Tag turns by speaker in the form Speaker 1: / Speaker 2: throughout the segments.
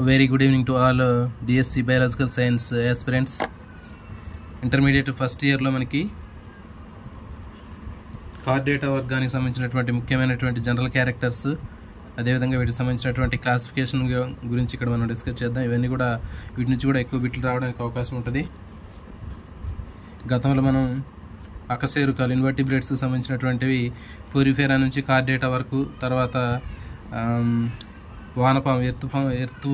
Speaker 1: Very good evening to all DSC Biological Science aspirants. Intermediate first year లో మనకి Chordata వర్గానికి సంబంధించినటువంటి ముఖ్యమైనటువంటి జనరల్ క్యారెక్టర్స్ అదే విధంగా వీటికి సంబంధించినటువంటి క్లాసిఫికేషన్ గురించి ఇక్కడ మనం డిస్కస్ చేద్దాం. ఇవన్నీ కూడా వీటి నుంచి కూడా ఎక్కువ బిట్లు రావడానికి అవకాశం ఉంటుంది. గతంలో మనం అకశేరుకాలు ఇన్వర్టిబ్రేట్స్ సంబంధించినటువంటివి పోరిఫెరా నుంచి కార్డేటా వరకు, తర్వాత వానపాము ఎర్త్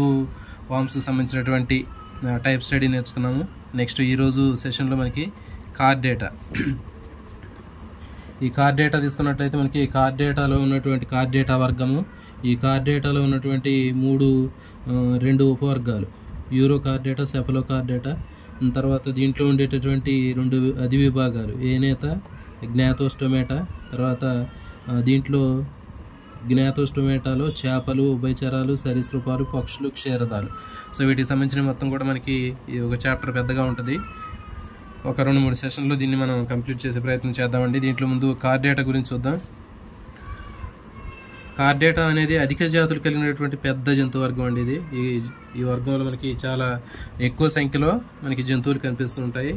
Speaker 1: వామ్స్ సంబంధించినటువంటి టైప్ స్టడీ నేర్చుకున్నాము. నెక్స్ట్ ఈరోజు సెషన్లో మనకి కార్డేటా. ఈ కార్డేటా తీసుకున్నట్లయితే మనకి కార్డేటాలో ఉన్నటువంటి కార్డేటా వర్గము, ఈ కార్డేటాలో ఉన్నటువంటి రెండు ఉపవర్గాలు యూరో కార్డేటా, సెఫలో కార్డేటా, తర్వాత దీంట్లో ఉండేటటువంటి రెండు అధి విభాగాలు ఏనేత, జ్ఞాతోస్టోమేటా. తర్వాత దీంట్లో జ్ఞాతోస్టోమేటాలో చేపలు, ఉభయచరాలు, సరీసృపాలు, పక్షులు, క్షీరదాలు. సో వీటికి సంబంధించిన మొత్తం కూడా మనకి ఒక చాప్టర్ పెద్దగా ఉంటుంది. ఒక 2-3 సెషన్లో దీన్ని మనం కంప్లీట్ చేసే ప్రయత్నం చేద్దామండి. దీంట్లో ముందు కార్డేటా గురించి చూద్దాం. కార్డేటా అనేది అధిక జాతులు కలిగినటువంటి పెద్ద జంతు వర్గం అండి. ఇది ఈ వర్గంలో మనకి చాలా ఎక్కువ సంఖ్యలో మనకి జంతువులు కనిపిస్తుంటాయి.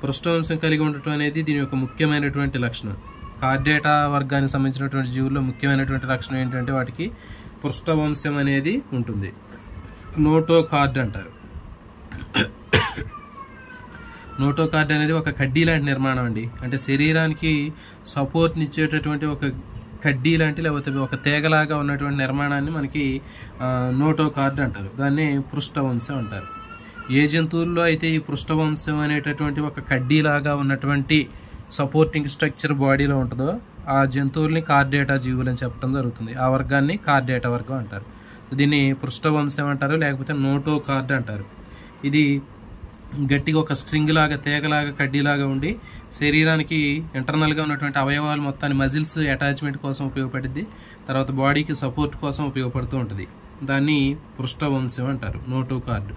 Speaker 1: పృష్ఠవంశం కలిగి ఉండటం అనేది దీని యొక్క ముఖ్యమైనటువంటి లక్షణం. కార్డేటా వర్గానికి సంబంధించినటువంటి జీవుల్లో ముఖ్యమైనటువంటి లక్షణం ఏంటంటే వాటికి పృష్ఠవంశం అనేది ఉంటుంది. నోటోకార్డ్ అంటారు. నోటోకార్డ్ అనేది ఒక కడ్డీ లాంటి నిర్మాణం అండి. అంటే శరీరానికి సపోర్ట్ని ఇచ్చేటటువంటి ఒక కడ్డీ లాంటి లేకపోతే ఒక తీగలాగా ఉన్నటువంటి నిర్మాణాన్ని మనకి నోటోకార్డ్ అంటారు. దాన్ని పృష్ఠవంశం అంటారు. ఏ జంతువుల్లో అయితే ఈ పృష్ఠవంశం అనేటటువంటి ఒక కడ్డీలాగా ఉన్నటువంటి సపోర్టింగ్ స్ట్రక్చర్ బాడీలో ఉంటుందో ఆ జంతువుల్ని కార్డేటా జీవులు అని చెప్పడం జరుగుతుంది. ఆ వర్గాన్ని కార్డేటా వర్గం అంటారు. దీన్ని పృష్ఠవంశం అంటారు, లేకపోతే నోటోకార్డ్ అంటారు. ఇది గట్టిగా ఒక స్ట్రింగ్ లాగా, తీగలాగా, కడ్డీలాగా ఉండి శరీరానికి ఇంటర్నల్గా ఉన్నటువంటి అవయవాలు మొత్తాన్ని మజిల్స్ అటాచ్మెంట్ కోసం ఉపయోగపడుద్ది. తర్వాత బాడీకి సపోర్ట్ కోసం ఉపయోగపడుతూ ఉంటుంది. దాన్ని పృష్ఠవంశం అంటారు, నోటోకార్డ్.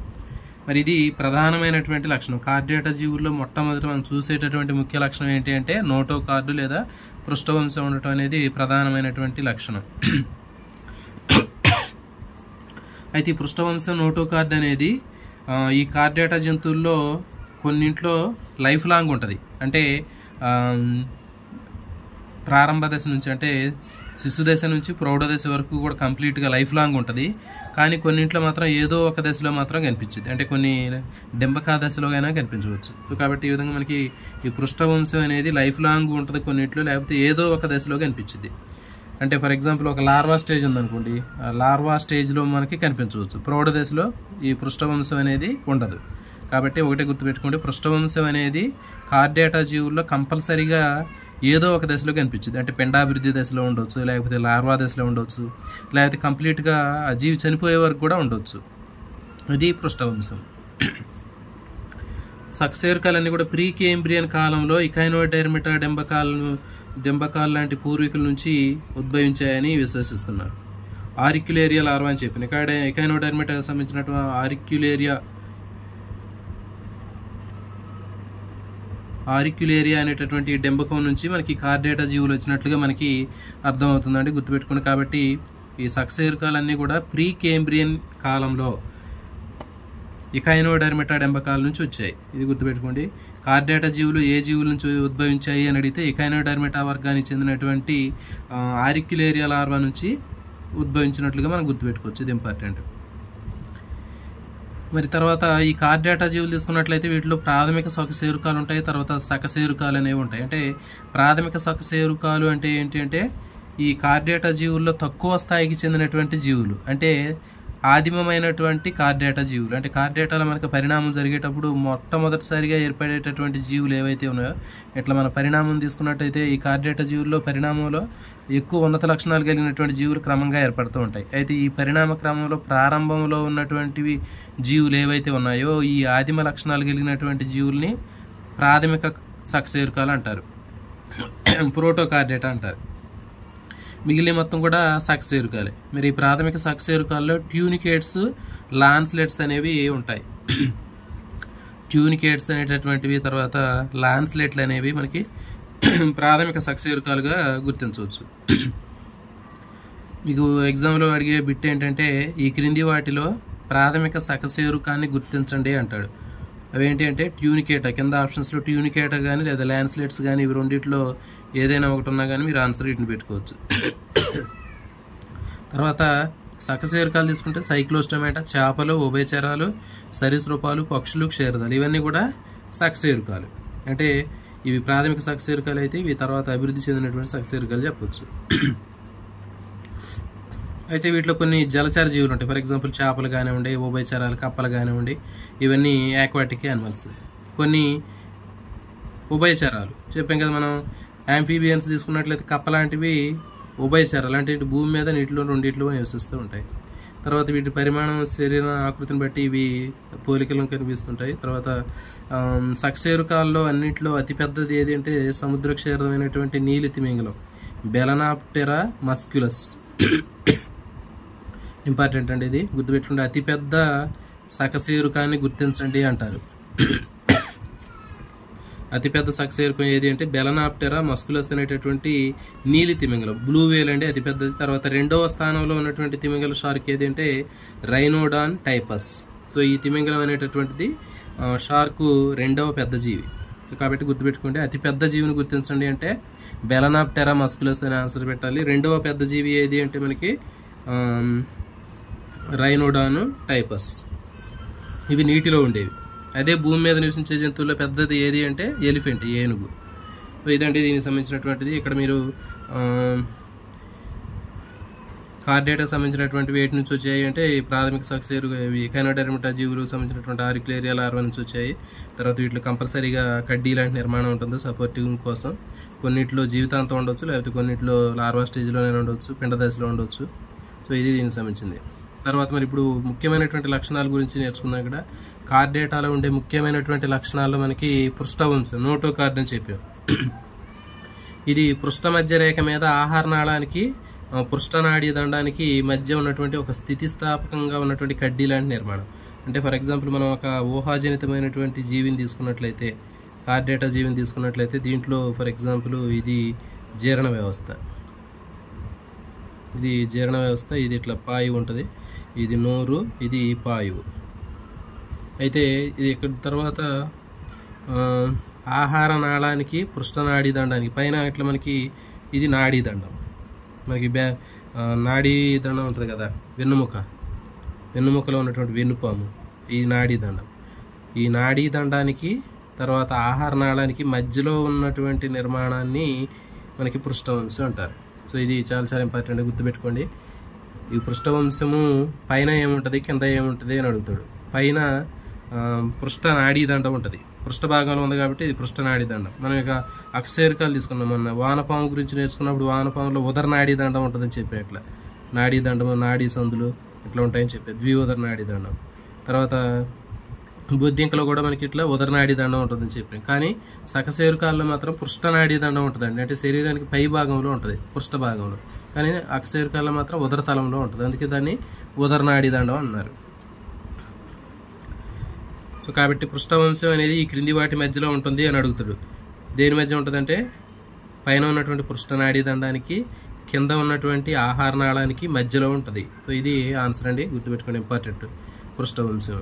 Speaker 1: మరి ఇది ప్రధానమైనటువంటి లక్షణం. కార్డేటా జీవుల్లో మొట్టమొదటి మనం చూసేటటువంటి ముఖ్య లక్షణం ఏంటి అంటే నోటోకార్డు లేదా పృష్ఠవంశం ఉండటం అనేది ప్రధానమైనటువంటి లక్షణం. అయితే ఈ పృష్ఠవంశం నోటోకార్డ్ అనేది ఈ కార్డేటా జంతువుల్లో కొన్నింట్లో లైఫ్ లాంగ్ ఉంటుంది. అంటే ప్రారంభ దశ నుంచి, అంటే శిశు దశ నుంచి ప్రౌఢ దశ వరకు కూడా కంప్లీట్గా లైఫ్ లాంగ్ ఉంటుంది. కానీ కొన్నింట్లో మాత్రం ఏదో ఒక దశలో మాత్రం కనిపించింది. అంటే కొన్ని డెంబకా దశలో అయినా కనిపించవచ్చు. కాబట్టి ఈ విధంగా మనకి ఈ పృష్ఠవంశం అనేది లైఫ్ లాంగ్ ఉంటుంది కొన్నింట్లో, లేకపోతే ఏదో ఒక దశలో కనిపించింది. అంటే ఫర్ ఎగ్జాంపుల్ ఒక లార్వా స్టేజ్ ఉందనుకోండి, ఆ లార్వా స్టేజ్లో మనకి కనిపించవచ్చు. ప్రౌఢ దశలో ఈ పృష్ఠవంశం అనేది ఉండదు. కాబట్టి ఒకటే గుర్తుపెట్టుకోండి, పృష్ఠవంశం అనేది కార్డేటా జీవుల్లో కంపల్సరీగా ఏదో ఒక దశలో కనిపించింది. అంటే పిండాభివృద్ధి దశలో ఉండవచ్చు, లేకపోతే లార్వా దశలో ఉండవచ్చు, లేకపోతే కంప్లీట్గా ఆ జీవి చనిపోయే వరకు కూడా ఉండవచ్చు. ఇది పృష్ఠవంశం. సక్సేరుకాలన్నీ కూడా ప్రీ కేంబ్రియన్ కాలంలో ఇకైనోడెర్మిటా డెంబకాల్ లాంటి పూర్వీకుల నుంచి ఉద్భవించాయని విశ్వసిస్తున్నారు. ఆరిక్యులేరియా లార్వా అని చెప్పిన ఇక్కడ ఇకైనోడెర్మిటాకు సంబంధించినటువంటి ఆరిక్యులేరియా అనేటటువంటి డెంబకం నుంచి మనకి కార్డేటా జీవులు వచ్చినట్లుగా మనకి అర్థమవుతుందండి, గుర్తుపెట్టుకుని. కాబట్టి ఈ సక్సేరుకాలన్నీ కూడా ప్రీ కేంబ్రియన్ కాలంలో ఇకైనోడెర్మిటా డెంబకాల నుంచి వచ్చాయి. ఇది గుర్తుపెట్టుకోండి. కార్డేటా జీవులు ఏ జీవుల నుంచి ఉద్భవించాయి అని అడిగితే ఇకైనోడెర్మిటా వర్గానికి చెందినటువంటి ఆరిక్యులేరియా లార్వా నుంచి ఉద్భవించినట్లుగా మనం గుర్తుపెట్టుకోవచ్చు. ఇది ఇంపార్టెంట్. మరి తర్వాత ఈ కార్డేటా జీవులు తీసుకున్నట్లయితే వీటిలో ప్రాథమిక సకశేరుకాలు ఉంటాయి, తర్వాత సకశేరుకాలు అనేవి ఉంటాయి. అంటే ప్రాథమిక సకశేరుకాలు అంటే ఏంటి అంటే ఈ కార్డేటా జీవుల్లో తక్కువ స్థాయికి చెందినటువంటి జీవులు, అంటే ఆదిమమైనటువంటి కార్డేటా జీవులు. అంటే కార్డేటాలో మనకు పరిణామం జరిగేటప్పుడు మొట్టమొదటిసారిగా ఏర్పడేటటువంటి జీవులు ఏవైతే ఉన్నాయో, ఇట్లా మన పరిణామం తీసుకున్నట్టయితే ఈ కార్డేటా జీవుల్లో పరిణామంలో ఎక్కువ ఉన్నత లక్షణాలు కలిగినటువంటి జీవులు క్రమంగా ఏర్పడుతూ ఉంటాయి. అయితే ఈ పరిణామ క్రమంలో ప్రారంభంలో ఉన్నటువంటివి జీవులు ఏవైతే ఉన్నాయో ఈ ఆదిమ లక్షణాలు కలిగినటువంటి జీవుల్ని ప్రాథమిక సకశేరుకాలు అంటారు, ప్రోటోకార్డేటా అంటారు. మిగిలిన మొత్తం కూడా సకశేరుకాలే. మరి ఈ ప్రాథమిక సకశేరుకాల్లో ట్యూనికేట్స్, లాన్స్లెట్స్ అనేవి ఉంటాయి. ట్యూనికేట్స్ అనేటటువంటివి, తర్వాత లాన్స్లెట్లు అనేవి మనకి ప్రాథమిక సకశేరుకాలుగా గుర్తించవచ్చు. మీకు ఎగ్జామ్లో అడిగే బిట్ ఏంటంటే ఈ క్రింది వాటిలో ప్రాథమిక సకశేరుకాన్ని గుర్తించండి అంటాడు. అవేంటి అంటే ట్యూనికేటా, కింద ఆప్షన్స్లో ట్యూనికేటా కానీ లేదా ల్యాన్స్లెట్స్ కానీ, ఇవి రెండిట్లో ఏదైనా ఒకటి ఉన్నా కానీ మీరు ఆన్సర్ వీటిని పెట్టుకోవచ్చు. తర్వాత సకశేరుకాలు తీసుకుంటే సైక్లోస్టోమేటా, చేపలు, ఉభయచరాలు, సరీసృపాలు, పక్షులు, క్షీరదాలు, ఇవన్నీ కూడా సకశేరుకాలు. అంటే ఇవి ప్రాథమిక సకశేరుకాలు అయితే ఇవి తర్వాత అభివృద్ధి చెందినటువంటి సకశేరుకాలు చెప్పొచ్చు. అయితే వీటిలో కొన్ని జలచర జీవులు ఉంటాయి. ఫర్ ఎగ్జాంపుల్ చేపలు కానివ్వండి, ఉభయచరాలు, కప్పలు కానివ్వండి, ఇవన్నీ ఆక్వాటిక్ యానిమల్స్. కొన్ని ఉభయచరాలు చెప్పాం కదా మనం. యాంఫీబియన్స్ తీసుకున్నట్లయితే కప్ప లాంటివి ఉభయచరాలు, అంటే ఇటు భూమి మీద నీటిలో రెండిట్లో నివసిస్తూ ఉంటాయి. తర్వాత వీటి పరిమాణం, శరీర ఆకృతిని బట్టి ఇవి పోలికలను కనిపిస్తుంటాయి. తర్వాత సకశేరుకాల్లో అన్నింటిలో అతిపెద్దది ఏది అంటే సముద్ర క్షీరమైనటువంటి నీలి తిమింగలం, బెలనాప్టెరా మస్క్యులస్. ఇంపార్టెంట్ అండి, ఇది గుర్తుపెట్టుకుంటే అతిపెద్ద సకశేరుకాన్ని గుర్తించండి అంటారు. అతిపెద్ద సకశేరుకం ఏది అంటే బెలనాప్టెరా మస్కులస్ అనేటటువంటి నీలి తిమింగలం, బ్లూ వేల్ అండి అతిపెద్దది. తర్వాత రెండవ స్థానంలో ఉన్నటువంటి తిమింగల షార్క్ ఏది అంటే రైనోడాన్ టైపస్. సో ఈ తిమింగలం అనేటటువంటిది షార్కు రెండవ పెద్ద జీవి. కాబట్టి గుర్తుపెట్టుకుంటే అతిపెద్ద జీవిని గుర్తించండి అంటే బెలనాప్టెరా మస్కులస్ అనే ఆన్సర్ పెట్టాలి. రెండవ పెద్ద జీవి ఏది అంటే మనకి రైనోడాన్ టైపస్. ఇవి నీటిలో ఉండేవి. అదే భూమి మీద నివసించే జంతువుల్లో పెద్దది ఏది అంటే ఎలిఫెంట్, ఏనుగు. ఇదండి దీనికి సంబంధించినటువంటిది. ఇక్కడ మీరు కార్డేటాకు సంబంధించినటువంటి వేటి నుంచి వచ్చాయి అంటే ప్రాథమిక సకశేరు, ఇవి కైనోడెర్మటా జీవులకు సంబంధించినటువంటి ఆరిక్లేరియా లార్వా నుంచి వచ్చాయి. తర్వాత వీటిలో కంపల్సరీగా కడ్డీ లాంటి నిర్మాణం ఉంటుంది సపోర్టివ్ కోసం. కొన్నిట్లో జీవితాంతం ఉండొచ్చు, లేకపోతే కొన్నిట్లో లార్వా స్టేజ్లోనే ఉండొచ్చు, పిండ దశలో ఉండొచ్చు. సో ఇది దీనికి సంబంధించింది. తర్వాత మరి ఇప్పుడు ముఖ్యమైనటువంటి లక్షణాల గురించి నేర్చుకుందాం. ఇక్కడ కార్డేటాలో ఉండే ముఖ్యమైనటువంటి లక్షణాల్లో మనకి పృష్ఠవంశం, నోటోకార్డ్ అని చెప్పాం. ఇది పృష్ఠ మధ్య రేఖ మీద ఆహార నాళానికి, పృష్ఠనాడీ దండానికి మధ్య ఉన్నటువంటి ఒక స్థితిస్థాపకంగా ఉన్నటువంటి కడ్డీ లాంటి నిర్మాణం. అంటే ఫర్ ఎగ్జాంపుల్ మనం ఒక ఊహాజనితమైనటువంటి జీవిని తీసుకున్నట్లయితే, కార్డేటా జీవిని తీసుకున్నట్లయితే దీంట్లో ఫర్ ఎగ్జాంపుల్ ఇది జీర్ణ వ్యవస్థ, ఇది జీర్ణ వ్యవస్థ, ఇది ఇట్లా పాయువు ఉంటుంది, ఇది నోరు, ఇది పాయువు. అయితే ఇది ఇక్కడ తర్వాత ఆహార నాళానికి, పృష్ఠనాడీ దండానికి పైన ఇట్లా మనకి ఇది నాడీ దండం, మనకి నాడీ దండం ఉంటుంది కదా, వెన్నుముకలో ఉన్నటువంటి వెన్నుపాము, ఈ నాడీ దండం. ఈ నాడీ దండానికి తర్వాత ఆహార నాళానికి మధ్యలో ఉన్నటువంటి నిర్మాణాన్ని మనకి పృష్ఠవంశం అంటారు. సో ఇది చాలా చాలా ఇంపార్టెంట్, గుర్తుపెట్టుకోండి. ఈ పృష్ఠవంశము పైన ఏముంటుంది, కింద ఏముంటుంది అని అడుగుతాడు. పైన పృష్ఠ నాడీ దండం ఉంటుంది, పృష్ఠ భాగంలో ఉంది కాబట్టి ఇది పృష్ఠ నాడీ దండం. మనం ఇక అకశేరుకాలు తీసుకున్నాం. మొన్న వానపాము గురించి నేర్చుకున్నప్పుడు వానపాములో ఉదర నాడీ దండం ఉంటుందని చెప్పే, ఇట్లా నాడీ దండము, నాడీ సందులు ఇట్లా ఉంటాయని చెప్పే, ద్విఉదర నాడీ దండం. తర్వాత బొద్దింకలో కూడా మనకి ఇట్లా ఉదర నాడీ దండం ఉంటుందని చెప్పాం. కానీ సకశేరుకాల్లో మాత్రం పృష్ఠ నాడీ దండం ఉంటుందండి, అంటే శరీరానికి పై భాగంలో ఉంటుంది, పృష్ఠ భాగంలో. కానీ అకశేరుకాల్లో మాత్రం ఉదర తలంలో ఉంటుంది, అందుకే దాన్ని ఉదర నాడీ దండం అన్నారు. సో కాబట్టి పృష్ఠవంశం అనేది ఈ క్రింది వాటి మధ్యలో ఉంటుంది అని అడుగుతాడు. దేని మధ్య ఉంటుందంటే పైన ఉన్నటువంటి పృష్ఠనాడీ దండానికి, కింద ఉన్నటువంటి ఆహార నాళానికి మధ్యలో ఉంటుంది. సో ఇది ఆన్సర్ అండి, గుర్తుపెట్టుకోండి, ఇంపార్టెంట్. పృష్ఠవంశం.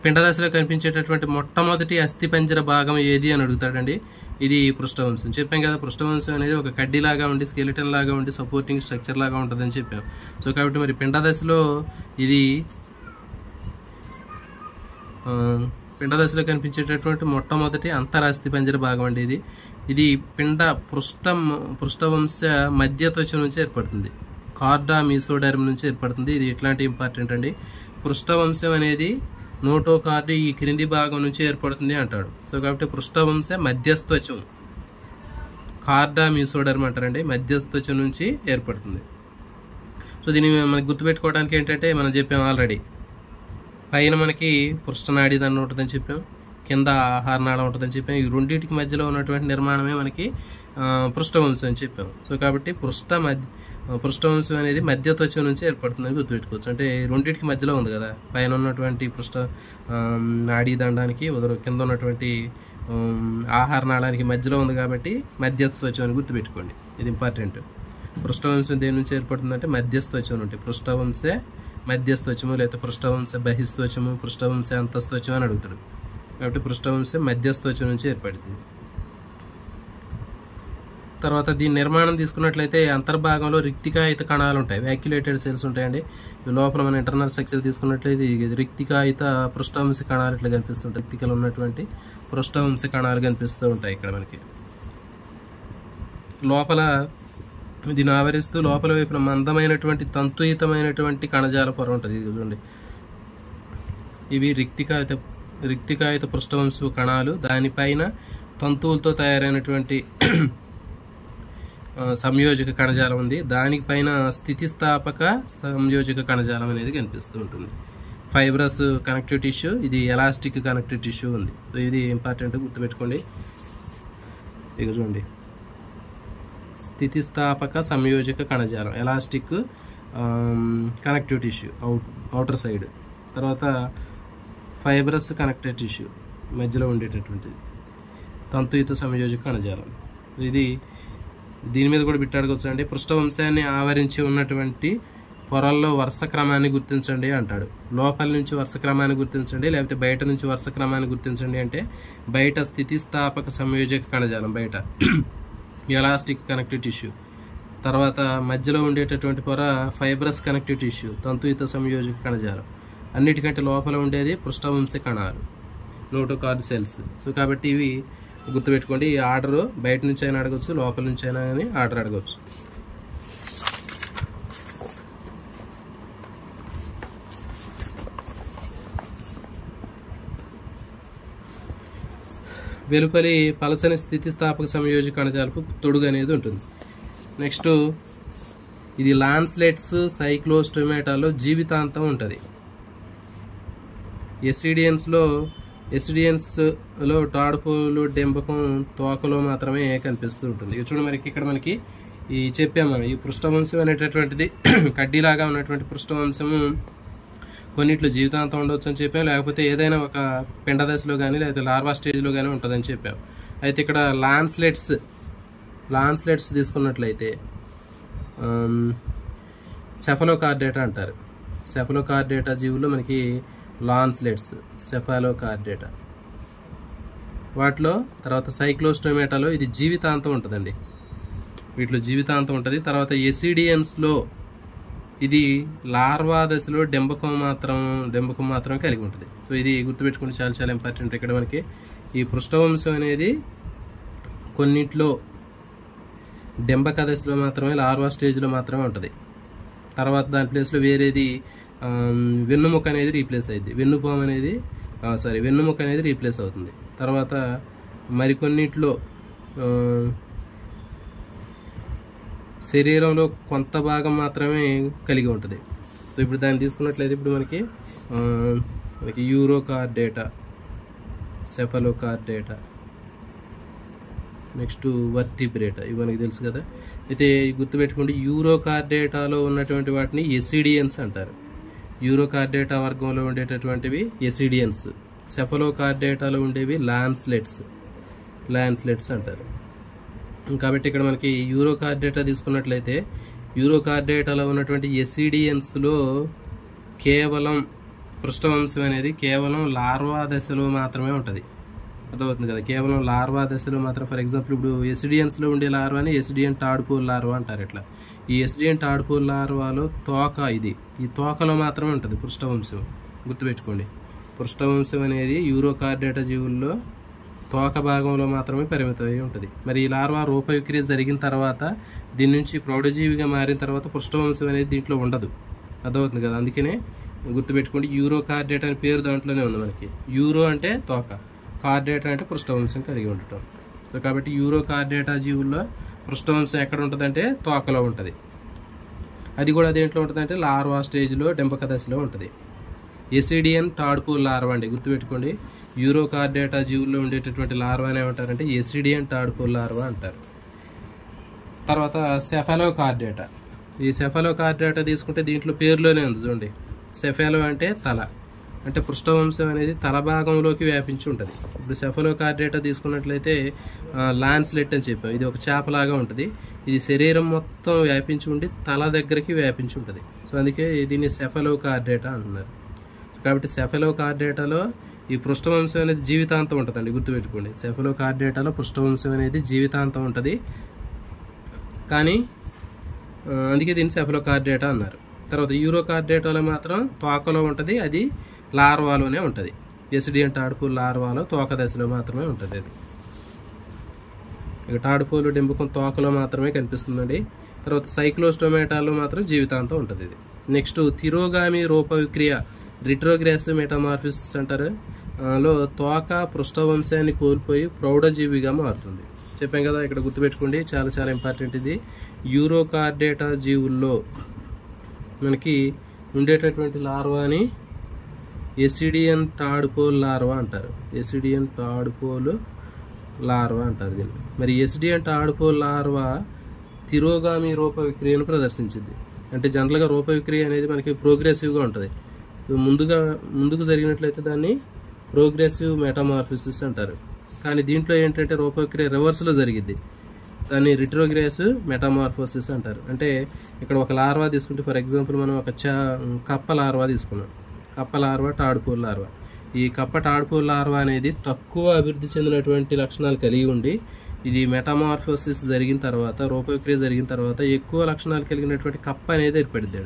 Speaker 1: పిండదశలో కనిపించేటటువంటి మొట్టమొదటి అస్థిపంజర భాగం ఏది అని అడుగుతాడండి. ఇది పృష్ఠవంశం. చెప్పాం కదా, పృష్ఠవంశం అనేది ఒక కడ్డీలాగా ఉండి, స్కెలిటన్ లాగా ఉండి, సపోర్టింగ్ స్ట్రక్చర్ లాగా ఉంటుందని చెప్పాం. సో కాబట్టి మరి పిండదశలో ఇది పిండదశలో కనిపించేటటువంటి మొట్టమొదటి అంతరాస్థి పంజర భాగం అండి ఇది. ఇది పృష్ఠవంశ మధ్య త్వచ నుంచి ఏర్పడుతుంది, కార్డా మీసోడర్మ్ నుంచి ఏర్పడుతుంది. ఇది ఎట్లాంటి ఇంపార్టెంట్ అండి. పృష్ఠవంశం అనేది నోటోకార్డ్ ఈ క్రింది భాగం నుంచి ఏర్పడుతుంది అంటాడు. సో కాబట్టి పృష్ఠవంశ మధ్యస్థత్వం, కార్డా మీసోడర్మ్ అంటారండి, మధ్యస్థత్వం నుంచి ఏర్పడుతుంది. సో దీన్ని మనకి గుర్తుపెట్టుకోవడానికి ఏంటంటే మనం చెప్పాం ఆల్రెడీ, పైన మనకి పృష్ఠనాడీ దండం ఉంటుందని చెప్పాం, కింద ఆహార నాళం ఉంటుందని చెప్పాం. ఈ రెండింటికి మధ్యలో ఉన్నటువంటి నిర్మాణమే మనకి పృష్ఠవంశం అని చెప్పాం. సో కాబట్టి పృష్ఠవంశం అనేది మధ్య త్వచం నుంచి ఏర్పడుతుందని గుర్తుపెట్టుకోవచ్చు. అంటే రెండింటికి మధ్యలో ఉంది కదా, పైన ఉన్నటువంటి పృష్ఠ నాడీ దండానికి, కింద ఉన్నటువంటి ఆహార నాళానికి మధ్యలో ఉంది కాబట్టి మధ్య త్వచం అని గుర్తుపెట్టుకోండి, ఇది ఇంపార్టెంట్. పృష్ఠవంశం దేని నుంచి ఏర్పడుతుందంటే మధ్యస్థత్వం నుండి. పృష్ఠవంశే మధ్యస్థత్వము లేదా పృష్ఠవంశ బహిస్థత్వము, పృష్ఠవంశ అంతస్థత్వం అని అడుగుతాడు. కాబట్టి పృష్ఠవంశం మధ్యస్థత్వం నుంచి ఏర్పడుతుంది. తర్వాత దీని నిర్మాణం తీసుకున్నట్లయితే అంతర్భాగంలో రిక్తికాయిత కణాలు ఉంటాయి, వ్యాక్యులేటెడ్ సెల్స్ ఉంటాయండి. లోపల మన ఇంటర్నల్ స్ట్రక్చర్ తీసుకున్నట్లయితే రిక్తికాయిత పృష్ఠవంశ కణాలు ఇట్లా కనిపిస్తుంటాయి. రిక్తికలు ఉన్నటువంటి పృష్ఠవంశ కణాలు కనిపిస్తూ ఉంటాయి ఇక్కడ మనకి. లోపల దీన్ని ఆవరిస్తూ లోపల వైపున మందమైనటువంటి తంతుయుతమైనటువంటి కణజాల పొర ఉంటుంది. ఇది చూడండి, ఇవి రిక్తికాయిత పృష్ఠవంశ కణాలు. దానిపైన తంతువులతో తయారైనటువంటి సంయోజక కణజాలం ఉంది. దానిపైన స్థితిస్థాపక సంయోజక కణజాలం అనేది కనిపిస్తూ ఉంటుంది. ఫైబ్రస్ కనెక్టివ్ టిష్యూ, ఇది ఎలాస్టిక్ కనెక్టివ్ టిష్యూ ఉంది. సో ఇది ఇంపార్టెంట్, గుర్తుపెట్టుకోండి. ఇక చూడండి, స్థితిస్థాపక సంయోజక కణజాలం, elastic connective tissue outer side. తర్వాత ఫైబ్రస్ కనెక్టివ్ టిష్యూ మధ్యలో ఉండేటటువంటిది తంతుయుత సంయోజక కణజాలం. ఇది దీని మీద కూడా బిట్టాడుకోవచ్చు అండి. పృష్ఠవంశాన్ని ఆవరించి ఉన్నటువంటి పొరల్లో వరుస క్రమాన్ని గుర్తించండి అంటాడు. లోపల నుంచి వరుస క్రమాన్ని గుర్తించండి, లేకపోతే బయట నుంచి వరుస క్రమాన్ని గుర్తించండి అంటే బయట స్థితిస్థాపక సంయోజక కణజాలం, బయట ఎలాస్టిక్ కనెక్టివ్ టిష్యూ. తర్వాత మధ్యలో ఉండేటటువంటి పొర ఫైబ్రస్ కనెక్టివ్ టిష్యూ, తంతుయుత సంయోజక కణజాలం. అన్నిటికంటే లోపల ఉండేది పృష్ఠవంశ కణాలు, నోటోకార్డ్ సెల్స్. సో కాబట్టి ఇవి గుర్తుపెట్టుకోండి. ఈ ఆర్డర్ బయట నుంచి అయినా అడగవచ్చు, లోపల నుంచి అయినా కానీ ఆర్డర్ అడగవచ్చు. వెలుపలి పలచని స్థితిస్థాపక సంయోజక కణజాలపు తొడుగు అనేది ఉంటుంది. నెక్స్ట్ ఇది లాన్స్లెట్స్ సైక్లోస్టోమేటాలో జీవితాంతం ఉంటుంది. ఎసిడియన్స్లో టాడుపోలు డెంబకం తోకలో మాత్రమే కనిపిస్తూ ఉంటుంది. చూడండి, మనకి ఇక్కడ మనకి ఈ చెప్పాము మనం, ఈ పృష్ఠవంశం అనేటటువంటిది కడ్డీలాగా ఉన్నటువంటి పృష్ఠవంశము కొన్నిట్లో జీవితాంతం ఉండవచ్చు అని చెప్పాము, లేకపోతే ఏదైనా ఒక పిండ దశలో కానీ లేకపోతే లార్వా స్టేజ్లో కానీ ఉంటుందని చెప్పాము. అయితే ఇక్కడ లాన్స్లెట్స్ తీసుకున్నట్లయితే సెఫలోకార్డేటా అంటారు. సెఫలోకార్డేటా జీవుల్లో మనకి లాన్స్లెట్స్, సెఫాలోకార్డేటా వాటిలో. తర్వాత సైక్లోస్టోమేటాలో ఇది జీవితాంతం ఉంటుందండి, వీటిలో జీవితాంతం ఉంటుంది. తర్వాత ఎసిడియన్స్లో ఇది లార్వా దశలో డెంబకం మాత్రం కలిగి ఉంటుంది. సో ఇది గుర్తుపెట్టుకుంటే చాలా చాలా ఇంపార్టెంట్. ఇక్కడ మనకి ఈ పృష్ఠవంశం అనేది కొన్నిట్లో డెంబక దశలో మాత్రమే, లార్వా స్టేజ్లో మాత్రమే ఉంటుంది. తర్వాత దాని ప్లేస్లో వేరేది వెన్నుముక అనేది రీప్లేస్ అయింది, వెన్నుముక అనేది రీప్లేస్ అవుతుంది. తర్వాత మరికొన్నిట్లో శరీరంలో కొంత భాగం మాత్రమే కలిగి ఉంటుంది. సో ఇప్పుడు దాన్ని తీసుకున్నట్లయితే ఇప్పుడు మనకి యూరోకార్డేటా, సెఫలోకార్డేటా, నెక్స్ట్ వర్టిబ్రేటా, ఇవి మనకి తెలుసు కదా. అయితే గుర్తుపెట్టుకోండి, యూరోకార్డేటాలో ఉన్నటువంటి వాటిని ఎసిడియన్స్ అంటారు. యూరోకార్డేటా వర్గంలో ఉండేటటువంటివి ఎసిడియన్స్, సెఫలోకార్డేటాలో ఉండేవి లాన్స్లెట్స్ అంటారు. కాబట్టి ఇక్కడ మనకి యూరోకార్డేటా తీసుకున్నట్లయితే యూరోకార్డేటాలో ఉన్నటువంటి ఎసిడియన్స్లో కేవలం పృష్ఠవంశం అనేది కేవలం లార్వా దశలో మాత్రమే ఉంటుంది. అర్థమవుతుంది కదా, కేవలం లార్వా దశలో మాత్రం. ఫర్ ఎగ్జాంపుల్ ఇప్పుడు ఎసిడియన్స్లో ఉండే లార్వాని ఎసిడియన్ టాడ్పోల్ లార్వా అంటారు. ఇట్లా ఈ ఎసిడియన్ టాడ్పోల్ లార్వాలో తోక, ఈ తోకలో మాత్రమే ఉంటుంది పృష్ఠవంశం. గుర్తుపెట్టుకోండి, పృష్ఠవంశం అనేది యూరోకార్డేటా జీవుల్లో తోక భాగంలో మాత్రమే పరిమితమై ఉంటుంది. మరి ఈ లార్వా రూపవిక్రియ జరిగిన తర్వాత దీని నుంచి ప్రౌఢజీవిగా మారిన తర్వాత పృష్ఠవంశం అనేది దీంట్లో ఉండదు. అర్థమవుతుంది కదా, అందుకనే గుర్తుపెట్టుకోండి యూరోకార్డేటా అనే పేరు దాంట్లోనే ఉంది మనకి. యూరో అంటే తోక, కార్డేటా అంటే పృష్ఠవంశం కలిగి ఉండటం. సో కాబట్టి యూరోకార్డేటా జీవుల్లో పృష్ఠవంశం ఎక్కడ ఉంటుందంటే తోకలో ఉంటుంది. అది కూడా దేంట్లో ఉంటుందంటే లార్వా స్టేజ్లో డెంబక దశలో ఉంటుంది. ఎసిడియన్ టాడ్పోల్ లార్వా అండి, గుర్తుపెట్టుకోండి. యూరోకార్డేటా జీవుల్లో ఉండేటటువంటి లార్వాని ఏమంటారంటే ఎసిడియన్ టాడ్పోల్ లార్వా అంటారు. తర్వాత సెఫలోకార్డేటా, ఈ సెఫలోకార్డేటా తీసుకుంటే దీంట్లో పేరులోనే ఉంది చూడండి. సెఫాలో అంటే తల, అంటే పృష్ఠవంశం అనేది తల భాగంలోకి వ్యాపించి ఉంటుంది. ఇప్పుడు సెఫలోకార్డేటా తీసుకున్నట్లయితే లాన్స్లెట్ అని చెప్పాం, ఇది ఒక చేపలాగా ఉంటుంది. ఇది శరీరం మొత్తం వ్యాపించి ఉండి తల దగ్గరికి వ్యాపించి ఉంటుంది. సో అందుకే దీన్ని సెఫలోకార్డేటా అంటున్నారు. కాబట్టి సెఫలోకార్డేటాలో ఈ పృష్ఠవంశం అనేది జీవితాంతం ఉంటుందండి, గుర్తుపెట్టుకోండి. సెఫలోకార్డేటాలో పృష్ఠవంశం అనేది జీవితాంతం ఉంటుంది, కానీ అందుకే దీన్ని సెఫలోకార్డేటా అన్నారు. తర్వాత యూరోకార్డేటాలో మాత్రం తోకలో ఉంటుంది, అది లార్వాలోనే ఉంటుంది. ఎసిడియన్ టాడ్పూల్ లార్వాలో తోక దశలో మాత్రమే ఉంటుంది. అది ఇక టాడ్పూల్ డెంబకం తోకలో మాత్రమే కనిపిస్తుందండి. తర్వాత సైక్లోస్టోమేటాలో మాత్రం జీవితాంతం ఉంటుంది. ఇది నెక్స్ట్ తిరోగామి రూపవిక్రియ రిట్రోగ్రెసివ్ మెటామార్ఫిసిస్ అంటారు. లో తోక పృష్ఠవంశాన్ని కోల్పోయి ప్రౌఢజీవిగా మారుతుంది. చెప్పాం కదా, ఇక్కడ గుర్తుపెట్టుకోండి, చాలా చాలా ఇంపార్టెంట్ ఇది. యూరోకార్డేటా జీవుల్లో మనకి ఉండేటటువంటి లార్వాని ఎసిడియన్ టాడ్పోల్ లార్వా అంటారు. ఎసిడియన్ టాడ్పోల్ లార్వా అంటారు దీన్ని. మరి ఎసిడియన్ టాడ్పోల్ లార్వా తిరోగామి రూపవిక్రియను ప్రదర్శించింది. అంటే జనరల్గా రూపవిక్రియ అనేది మనకి ప్రోగ్రెసివ్గా ఉంటుంది. ముందుకు జరిగినట్లయితే దాన్ని ప్రోగ్రెసివ్ మెటామార్ఫిసిస్ అంటారు. కానీ దీంట్లో ఏంటంటే రూపవిక్రియ రివర్స్లో జరిగింది, దాన్ని రిట్రోగ్రెసివ్ మెటామార్ఫోసిస్ అంటారు. అంటే ఇక్కడ ఒక లార్వా తీసుకుంటే, ఫర్ ఎగ్జాంపుల్ మనం ఒక కప్ప లార్వా తీసుకున్నాం. కప్ప లార్వా, టాడ్పూల్ లార్వా. ఈ కప్ప టాడ్పూల్ లార్వా అనేది తక్కువ అభివృద్ధి చెందినటువంటి లక్షణాలు కలిగి ఉండి, ఇది మెటామార్ఫోసిస్ జరిగిన తర్వాత, రూపవిక్రియ జరిగిన తర్వాత ఎక్కువ లక్షణాలు కలిగినటువంటి కప్ప అనేది ఏర్పడింది.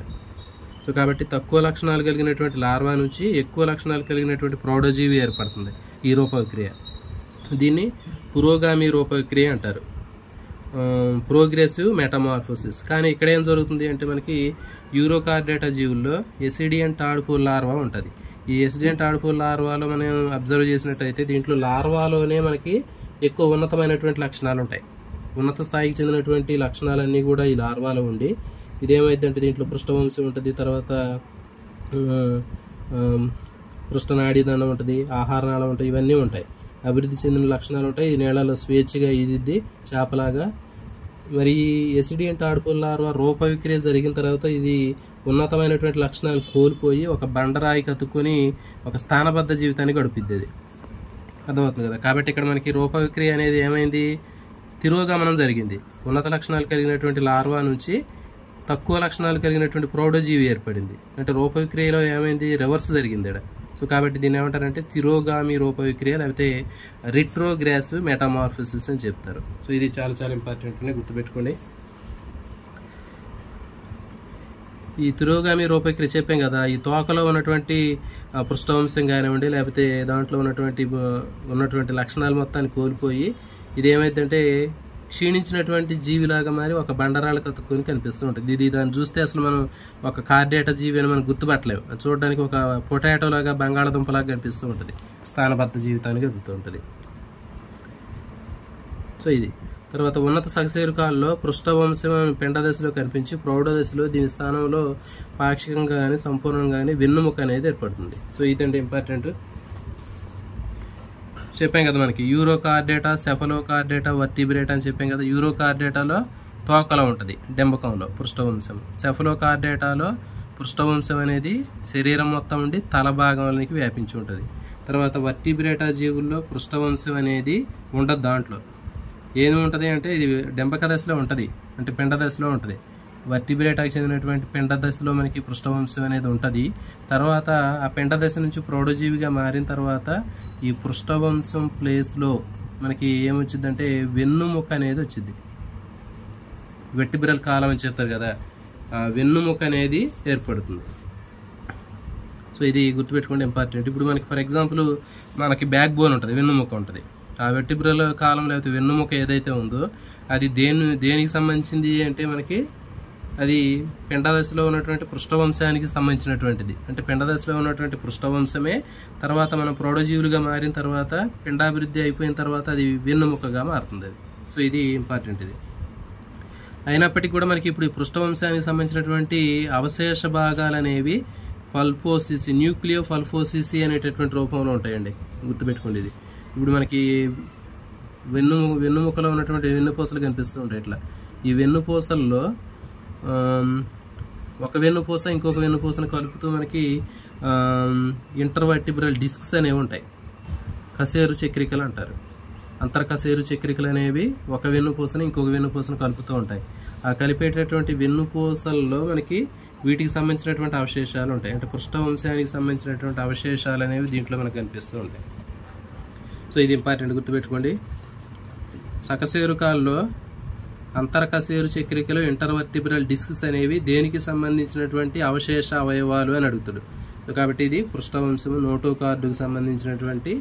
Speaker 1: సో కాబట్టి తక్కువ లక్షణాలు కలిగినటువంటి లార్వా నుంచి ఎక్కువ లక్షణాలు కలిగినటువంటి ప్రౌఢజీవి ఏర్పడుతుంది ఈ రూపవిక్రియ. దీన్ని పురోగామి రూపవిక్రియ అంటారు, ప్రోగ్రెసివ్ మెటామార్ఫోసిస్. కానీ ఇక్కడ ఏం జరుగుతుంది అంటే మనకి యూరోకార్డేటా జీవుల్లో ఎసిడియన్ టాడ్పూల్ లార్వా ఉంటుంది. ఈ ఎసిడియన్ టాడ్పూల్ లార్వాలో మనం అబ్జర్వ్ చేసినట్టయితే దీంట్లో లార్వాలోనే మనకి ఎక్కువ ఉన్నతమైనటువంటి లక్షణాలు ఉంటాయి. ఉన్నత స్థాయికి చెందినటువంటి లక్షణాలన్నీ కూడా ఈ లార్వాలో ఉండి, ఇదేమైందంటే దీంట్లో పృష్ఠవంశం ఉంటుంది, తర్వాత పృష్ఠనాడీదండం ఉంటుంది, ఆహారనాళం ఉంటుంది, ఇవన్నీ ఉంటాయి. అభివృద్ధి చెందిన లక్షణాలు ఉంటాయి. ఈ నేలలో స్వేచ్ఛగా ఈదిద్ది చేపలాగా. మరి ఎసిడియన్ టాడ్పూల్ లార్వా రూపవిక్రియ జరిగిన తర్వాత ఇది ఉన్నతమైనటువంటి లక్షణాలు కోల్పోయి ఒక బండరాయికి అతుక్కొని ఒక స్థానబద్ధ జీవితాన్ని గడిపిద్ది. అది అర్థమవుతుంది కదా. కాబట్టి ఇక్కడ మనకి రూపవిక్రియ అనేది ఏమైంది, తిరోగమనం జరిగింది. ఉన్నత లక్షణాలు కలిగినటువంటి లార్వా నుంచి తక్కువ లక్షణాలు కలిగినటువంటి ప్రౌఢజీవి ఏర్పడింది. అంటే రూపవిక్రియలో ఏమైంది, రివర్స్ జరిగింది ఇక్కడ. సో కాబట్టి దీన్ని ఏమంటారంటే తిరోగామి రూపవిక్రియ, లేకపోతే రిట్రోగ్రెసివ్ మెటామార్ఫోసిస్ అని చెప్తారు. సో ఇది చాలా చాలా ఇంపార్టెంట్ అని గుర్తుపెట్టుకోండి. ఈ తిరోగామి రూపవిక్రియ చెప్పాం కదా, ఈ తోకలో ఉన్నటువంటి పృష్ఠవంశం కానివ్వండి, లేకపోతే దాంట్లో ఉన్నటువంటి లక్షణాలు మొత్తాన్ని కోల్పోయి ఇదేమైందంటే క్షీణించినటువంటి జీవిలాగా మారి ఒక బండరాళ్ళకు అతుక్కొని కనిపిస్తూ ఉంటుంది. ఇది దాన్ని చూస్తే అసలు మనం ఒక కార్డేటా జీవి అని మనం గుర్తుపట్టలేము. చూడడానికి ఒక పొటాటో లాగా, బంగాళదుంపలాగా కనిపిస్తూ ఉంటుంది, స్థానబద్ధ జీవితానికి గడుపుతూ ఉంటుంది. సో ఇది తర్వాత ఉన్నత సకశేరుకాల్లో పృష్ఠవంశం పిండ దశలో కనిపించి ప్రౌఢ దశలో దీని స్థానంలో పాక్షికంగా కానీ సంపూర్ణంగా కానీ వెన్నుముక అనేది ఏర్పడుతుంది. సో ఇదంటే ఇంపార్టెంట్. చెప్పాం కదా మనకి యూరోకార్డేటా, సెఫలోకార్డేటా, వర్టిబ్రేటా అని చెప్పాం కదా. యూరోకార్డేటాలో తోకలో ఉంటుంది, డెంబకంలో పృష్ఠవంశం. సెఫలోకార్డేటాలో పృష్ఠవంశం అనేది శరీరం మొత్తం ఉండి తల భాగంలోకి వ్యాపించి ఉంటుంది. తర్వాత వర్టిబ్రేటా జీవుల్లో పృష్ఠవంశం అనేది ఉండదు. దాంట్లో ఏమి ఉంటుంది అంటే ఇది డెంబక దశలో ఉంటుంది, అంటే పిండ దశలో ఉంటుంది. వర్టిబ్రేటాకి చెందినటువంటి పిండ దశలో మనకి పృష్ఠవంశం అనేది ఉంటుంది. తర్వాత ఆ పిండ దశ నుంచి ప్రౌఢజీవిగా మారిన తర్వాత ఈ పృష్ఠవంశం ప్లేస్లో మనకి ఏమొచ్చిందంటే వెన్నుముక అనేది వచ్చింది. వెర్టిబ్రల్ కాలం అని చెప్తారు కదా, ఆ వెన్నుముక అనేది ఏర్పడుతుంది. సో ఇది గుర్తుపెట్టుకోండి, ఇంపార్టెంట్. ఇప్పుడు మనకి ఫర్ ఎగ్జాంపుల్ మనకి బ్యాక్ బోన్ ఉంటుంది, వెన్నుముక ఉంటుంది. ఆ వెర్టిబ్రల్ కాలం లేకపోతే వెన్నుముక ఏదైతే ఉందో అది దేనికి సంబంధించింది అంటే మనకి అది పిండదశలో ఉన్నటువంటి పృష్ఠవంశానికి సంబంధించినటువంటిది. అంటే పిండదశలో ఉన్నటువంటి పృష్ఠవంశమే తర్వాత మనం ప్రౌఢజీవులుగా మారిన తర్వాత పిండాభివృద్ధి అయిపోయిన తర్వాత అది వెన్నుముకగా మారుతుంది. అది సో ఇది ఇంపార్టెంట్. ఇది అయినప్పటికీ కూడా మనకి ఇప్పుడు ఈ పృష్ఠవంశానికి సంబంధించినటువంటి అవశేష భాగాలు అనేవి పల్పోసిసి, న్యూక్లియో పల్పోసిసి అనేటటువంటి రూపంలో ఉంటాయండి, గుర్తుపెట్టుకోండి. ఇది ఇప్పుడు మనకి వెన్నుముకలో ఉన్నటువంటి వెన్నుపూసలు కనిపిస్తూ ఉంటాయి. ఇట్లా ఈ వెన్నుపూసల్లో ఒక వెన్నుపూస ఇంకొక వెన్నుపూసను కలుపుతూ మనకి ఇంటర్వర్టిబ్రల్ డిస్క్స్ అనేవి ఉంటాయి, కశేరు చక్రికలు అంటారు. అంతర్కశేరు చక్రికలు అనేవి ఒక వెన్నుపూసని ఇంకొక వెన్నుపూసను కలుపుతూ ఉంటాయి. ఆ కలిపేటటువంటి వెన్నుపూసల్లో మనకి వీటికి సంబంధించినటువంటి అవశేషాలు ఉంటాయి. అంటే పృష్ఠవంశానికి సంబంధించినటువంటి అవశేషాలు అనేవి దీంట్లో మనకు కనిపిస్తూ ఉంటాయి. సో ఇది ఇంపార్టెంట్, గుర్తుపెట్టుకోండి. సకశేరుకాల్లో అంతర్కశేరు చక్రికలు ఇంటర్వర్టిబ్రల్ డిస్క్స్ అనేవి దేనికి సంబంధించినటువంటి అవశేష అవయవాలు అని అడుగుతాడు. కాబట్టి ఇది పృష్ఠవంశము నోటోకార్డుకు సంబంధించినటువంటి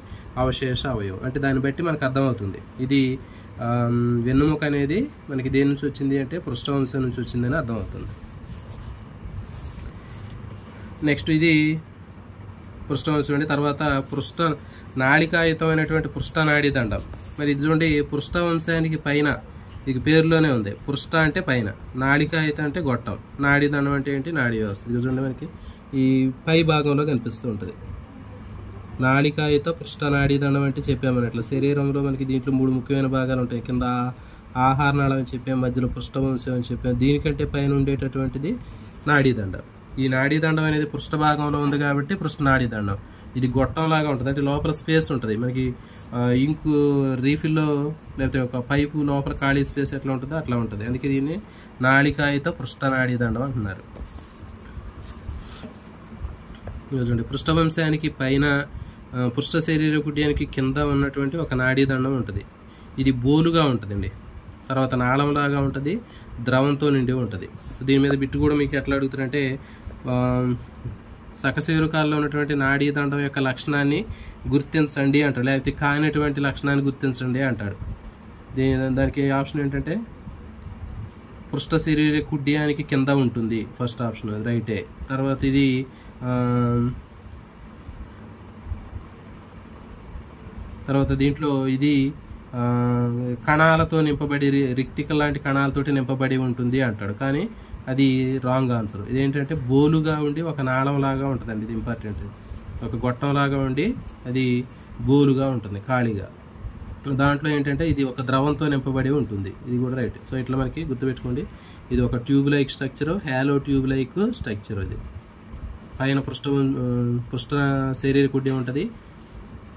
Speaker 1: అవశేష అవయవం. అంటే దాన్ని బట్టి మనకు అర్థమవుతుంది ఇది వెన్నుముక అనేది మనకి దేని నుంచి వచ్చింది అంటే పృష్ఠవంశం నుంచి వచ్చిందని అర్థమవుతుంది. నెక్స్ట్ ఇది పృష్ఠవంశం అండి. తర్వాత పృష్ఠ నాళికాయుతమైనటువంటి పృష్ఠనాడీ దండం. మరి ఇది చూడండి, పృష్ఠవంశానికి పైన ఇది పేరులోనే ఉంది, పృష్ఠ అంటే పైన, నాళికాయుత అంటే గొట్టం, నాడీ దండం అంటే ఏంటి, నాడీ వ్యవస్థ. ఇది చూడండి మనకి ఈ పై భాగంలో కనిపిస్తూ ఉంటుంది. నాళికాయుత పృష్ఠనాడీ దండం అంటే చెప్పామన్నట్లు శరీరంలో మనకి దీంట్లో 3 ముఖ్యమైన భాగాలు ఉంటాయి. కింద ఆహార నాళం అని చెప్పాము, మధ్యలో పృష్ఠవంశం అని చెప్పాము, దీనికంటే పైన ఉండేటటువంటిది నాడీ దండం. ఈ నాడీ దండం అనేది పృష్ఠ భాగంలో ఉంది కాబట్టి పృష్ఠనాడీ దండం. ఇది గొట్టం లాగా ఉంటుంది, అంటే లోపల స్పేస్ ఉంటుంది మనకి. ఇంకు రీఫిల్లో లేకపోతే ఒక పైపు లోపల ఖాళీ స్పేస్ ఎట్లా ఉంటుందో అట్లా ఉంటుంది. అందుకే దీన్ని నాళికాయుత పృష్ఠనాడీ దండం అంటున్నారు. చూడండి, పృష్ఠవంశానికి పైన పృష్ఠ శరీర కుడ్యానికి కింద ఉన్నటువంటి ఒక నాడీ దండం ఉంటుంది. ఇది బోలుగా ఉంటుందండి. తర్వాత నాళంలాగా ఉంటుంది, ద్రవంతో నిండి ఉంటుంది. సో దీని మీద బిట్టు కూడా మీకు ఎట్లా అడుగుతారంటే సకశేరుకాల్లో ఉన్నటువంటి నాడీ దండం యొక్క లక్షణాన్ని గుర్తించండి అంటాడు, లేకపోతే కానిటువంటి లక్షణాన్ని గుర్తించండి అంటాడు. దానికి ఆప్షన్ ఏంటంటే పృష్ఠ శరీర కుడ్యానికి కింద ఉంటుంది, ఫస్ట్ ఆప్షన్ రైటే. తర్వాత ఇది తర్వాత దీంట్లో ఇది కణాలతో నింపబడి రిక్తిక లాంటి కణాలతోటి నింపబడి ఉంటుంది అంటాడు, కానీ అది రాంగ్ ఆన్సర్. ఇదేంటంటే బోలుగా ఉండి ఒక నాళంలాగా ఉంటుందండి, ఇది ఇంపార్టెంట్. ఒక గొట్టంలాగా ఉండి అది బోలుగా ఉంటుంది ఖాళీగా. దాంట్లో ఏంటంటే ఇది ఒక ద్రవంతో నింపబడి ఉంటుంది, ఇది కూడా రైట్. సో ఇట్లా మనకి గుర్తుపెట్టుకోండి, ఇది ఒక tube like structure, hello tube like structure. ఇది పైన పృష్ఠ శరీర కుడ్యం ఉంటుంది,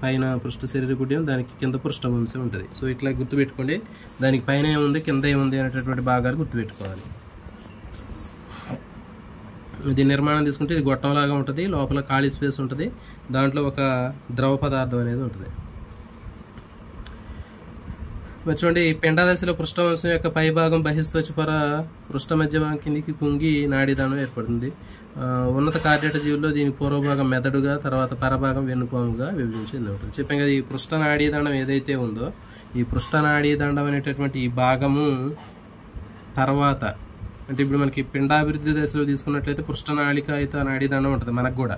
Speaker 1: పైన పృష్ఠ శరీర కుడ్యం, దానికి కింద పృష్ఠవంశం ఉంటుంది. సో ఇట్లా గుర్తుపెట్టుకోండి, దానికి పైన ఏముంది కింద ఏముంది అనేటటువంటి భాగాలు గుర్తుపెట్టుకోవాలి. దీని నిర్మాణం తీసుకుంటే ఇది గొట్టంలాగా ఉంటుంది, లోపల ఖాళీ స్పేస్ ఉంటుంది, దాంట్లో ఒక ద్రవ పదార్థం అనేది ఉంటుంది. మరి చూడండి, పిండదశలో పృష్ఠవంశం యొక్క పైభాగం బహిస్త్వచ పొర పృష్ఠ మధ్య భాగం కిందికి కుంగి నాడీ దండం ఏర్పడుతుంది. ఉన్నత కార్డియట జీవుల్లో దీని పూర్వభాగం మెదడుగా, తర్వాత పరభాగం వెన్నుపాముగా విభజించింది ఉంటుంది. చెప్పాం కదా, ఈ పృష్ఠ నాడీ దండం ఏదైతే ఉందో ఈ పృష్ఠ నాడీ దండం అనేటటువంటి ఈ భాగము తర్వాత, అంటే ఇప్పుడు మనకి పిండాభివృద్ధి దశలో తీసుకున్నట్లయితే పృష్ఠ నాళికాయుత నాడీ దండం ఉంటుంది మనకు కూడా.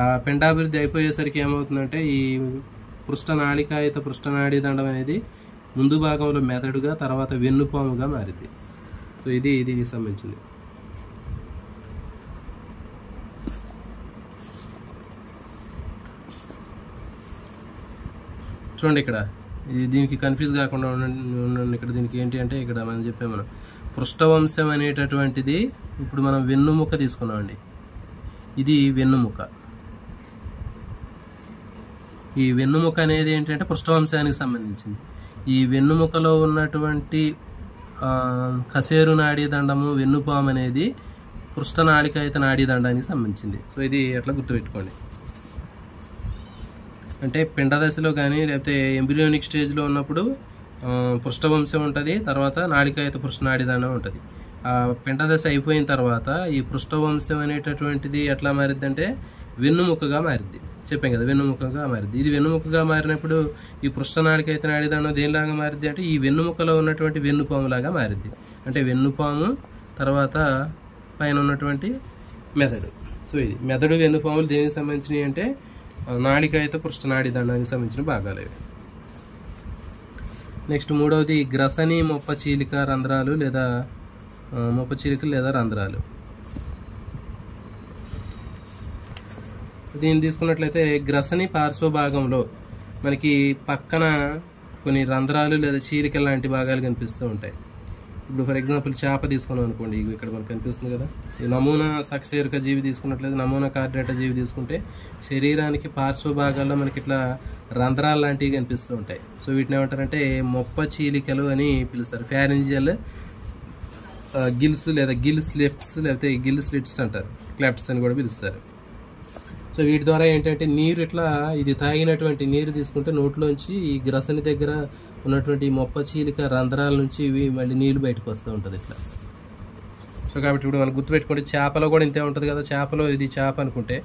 Speaker 1: ఆ పిండాభివృద్ధి అయిపోయేసరికి ఏమవుతుందంటే ఈ పృష్ఠ నాళికాయుత పృష్ఠ నాడీ దండం అనేది ముందు భాగంలో మెదడుగా, తర్వాత వెన్నుపాముగా మారింది. సో ఇది దీనికి సంబంధించింది. చూడండి, ఇక్కడ దీనికి కన్ఫ్యూజ్ కాకుండా ఉండండి. ఇక్కడ దీనికి ఏంటి అంటే ఇక్కడ మనం చెప్పాము, మనం పృష్ఠవంశం అనేటటువంటిది ఇప్పుడు మనం వెన్నుముక తీసుకున్నామండి. ఇది వెన్నుముక. ఈ వెన్నుముక అనేది ఏంటంటే పృష్ఠవంశానికి సంబంధించింది. ఈ వెన్నుముకలో ఉన్నటువంటి కశేరు నాడీ దండము, వెన్నుపాము అనేది పృష్ఠ నాళికాయుత నాడీ దండానికి సంబంధించింది. సో ఇది ఎట్లా గుర్తుపెట్టుకోండి. అంటే పిండదశలో కానీ లేకపోతే ఎంబ్రియోనిక్ స్టేజ్లో ఉన్నప్పుడు పృష్ఠవంశం ఉంటుంది, తర్వాత నాళికాయుత పృష్ఠ నాడీ దండం ఉంటుంది. ఆ పిండదశ అయిపోయిన తర్వాత ఈ పృష్ఠవంశం అనేటటువంటిది ఎట్లా మారిద్ది అంటే వెన్నుముకగా మారిద్ది. చెప్పాం కదా, వెన్నుముకగా మారిద్ది. ఇది వెన్నుముకగా మారినప్పుడు ఈ పృష్ఠ నాళికాయుత నాడీ దండం దేనిలాగా మారిద్ది అంటే ఈ వెన్నుముకలో ఉన్నటువంటి వెన్నుపాములాగా మారిద్ది. అంటే వెన్నుపాము తర్వాత పైన ఉన్నటువంటి మెదడు. సో ఇది మెదడు వెన్నుపాములు దేనికి సంబంధించినవి అంటే నాళికాయుత పృష్ఠ నాడీ దండానికి సంబంధించిన భాగాలు ఇవి. నెక్స్ట్ మూడవది గ్రసని మొప్పచీలిక రంధ్రాలు లేదా మొప్పచీలికలు లేదా రంధ్రాలు. దీన్ని తీసుకున్నట్లయితే గ్రసని పార్శ్వ భాగంలో మనకి పక్కన కొన్ని రంధ్రాలు లేదా చీలికలు లాంటి భాగాలు కనిపిస్తూ ఉంటాయి. ఇప్పుడు ఫర్ ఎగ్జాంపుల్ చేప తీసుకున్నాం అనుకోండి, ఇక్కడ మనకు కనిపిస్తుంది కదా, ఈ నమూనా సకశేరుక జీవి తీసుకున్నట్లయితే, నమూనా కార్డినేటా జీవి తీసుకుంటే శరీరానికి పార్శ్వ భాగాల్లో మనకి ఇట్లా రంధ్రాలు లాంటివి కనిపిస్తూ ఉంటాయి. సో వీటిని ఏమంటారంటే మొప్ప చీలికలు అని పిలుస్తారు. ఫ్యారింజియల్ గిల్స్ లేదా గిల్స్ లెఫ్ట్స్ లేకపోతే గిల్ స్లిట్స్ అంటారు, క్లెఫ్ట్స్ అని కూడా పిలుస్తారు. సో వీటి ద్వారా ఏంటంటే నీరు ఇట్లా ఇది తాగినటువంటి నీరు తీసుకుంటే నోట్లోంచి ఈ గ్రసని దగ్గర ఉన్నటువంటి మొప్ప చీలిక రంధ్రాల నుంచి ఇవి మళ్ళీ నీళ్ళు బయటకు వస్తూ ఉంటుంది ఇట్లా. సో కాబట్టి ఇప్పుడు మనం గుర్తుపెట్టుకుంటే చేపలో కూడా ఇంతే ఉంటుంది కదా, చేపలో ఇది చేప అనుకుంటే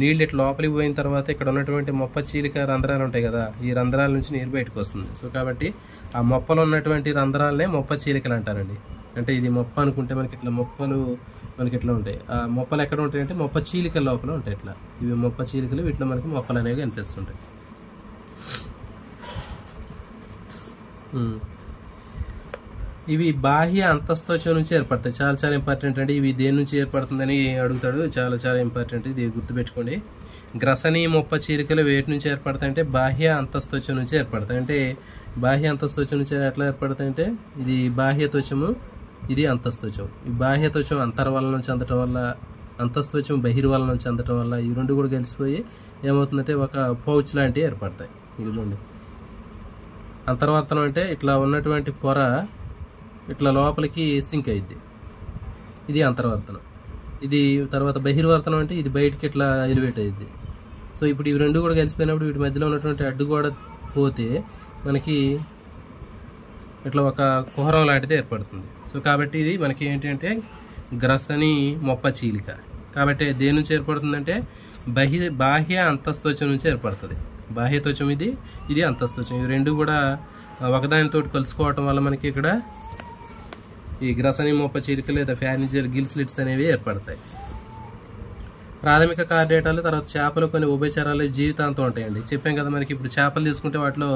Speaker 1: నీళ్ళు ఇట్లా లోపలికి పోయిన తర్వాత ఇక్కడ ఉన్నటువంటి మొప్ప చీలిక రంధ్రాలు ఉంటాయి కదా, ఈ రంధ్రాల నుంచి నీరు బయటకు వస్తుంది. సో కాబట్టి ఆ మొప్పలో ఉన్నటువంటి రంధ్రాలనే మొప్ప చీలికలు అంటారండి. అంటే ఇది మొప్ప అనుకుంటే మనకి ఇట్లా మొప్పలు మనకి ఇట్లా ఉంటాయి. ఆ మొప్పలు ఎక్కడ ఉంటాయి అంటే మొప్ప చీలికల లోపల ఉంటాయి ఇట్లా. ఇవి మొప్ప చీలికలు, వీటిలో మనకి మొప్పలు అనేవి కనిపిస్తుంటాయి. ఇవి బాహ్య అంతఃత్వచం నుంచి ఏర్పడతాయి. చాలా చాలా ఇంపార్టెంట్ అండి. ఇవి దేని నుంచి ఏర్పడుతుందని అడుగుతాడు, చాలా చాలా ఇంపార్టెంట్, ఇది గుర్తుపెట్టుకోండి. గ్రసని మొప్ప చీలికలు వేటి నుంచి ఏర్పడతాయి అంటే బాహ్య అంతఃత్వచం నుంచి ఏర్పడతాయి. అంటే బాహ్య అంతఃత్వచం నుంచి ఎట్లా ఏర్పడతాయి అంటే ఇది బాహ్య త్వచము, ఇది అంతఃత్వచం. ఈ బాహ్య త్వచం అంతర్వలనం చెందటం వల్ల, అంతఃత్వచం బహిర్వలనం చెందటం వల్ల ఈ రెండు కూడా కలిసిపోయి ఏమవుతుందంటే ఒక పౌచ్ లాంటివి ఏర్పడతాయి. ఇదిగోండి, అంతర్వర్తనం అంటే ఇట్లా ఉన్నటువంటి పొర ఇట్లా లోపలికి సింక్ అయ్యిద్ది, ఇది అంతర్వర్తనం. ఇది తర్వాత బహిర్వర్తనం అంటే ఇది బయటికి ఇట్లా ఎలివేట్ అయ్యిద్ది. సో ఇప్పుడు ఇవి రెండు కూడా కలిసిపోయినప్పుడు వీటి మధ్యలో ఉన్నటువంటి అడ్డుగోడ పోతే మనకి ఇట్లా ఒక కుహరం లాంటిది ఏర్పడుతుంది. సో కాబట్టి ఇది మనకి ఏంటంటే గ్రసని మొప్ప చీలిక. కాబట్టి దేని నుంచి ఏర్పడుతుందంటే బాహ్య అంతఃత్వచం నుంచి ఏర్పడుతుంది. బాహ్య త్వచం ఇది, ఇది అంతఃత్వచం. ఇవి రెండు కూడా ఒకదానితో కలుసుకోవటం వల్ల మనకి ఇక్కడ ఈ గ్రసని మొప్ప చీలిక లేదా ఫ్యారింజియల్ గిల్ స్లిట్స్ అనేవి ఏర్పడతాయి. ప్రాథమిక కార్డియేటాలు, తర్వాత చేపలు కొన్ని ఉభయచరాలు జీవితాంతం ఉంటాయండి. చెప్పాం కదా మనకి. ఇప్పుడు చేపలు తీసుకుంటే వాటిలో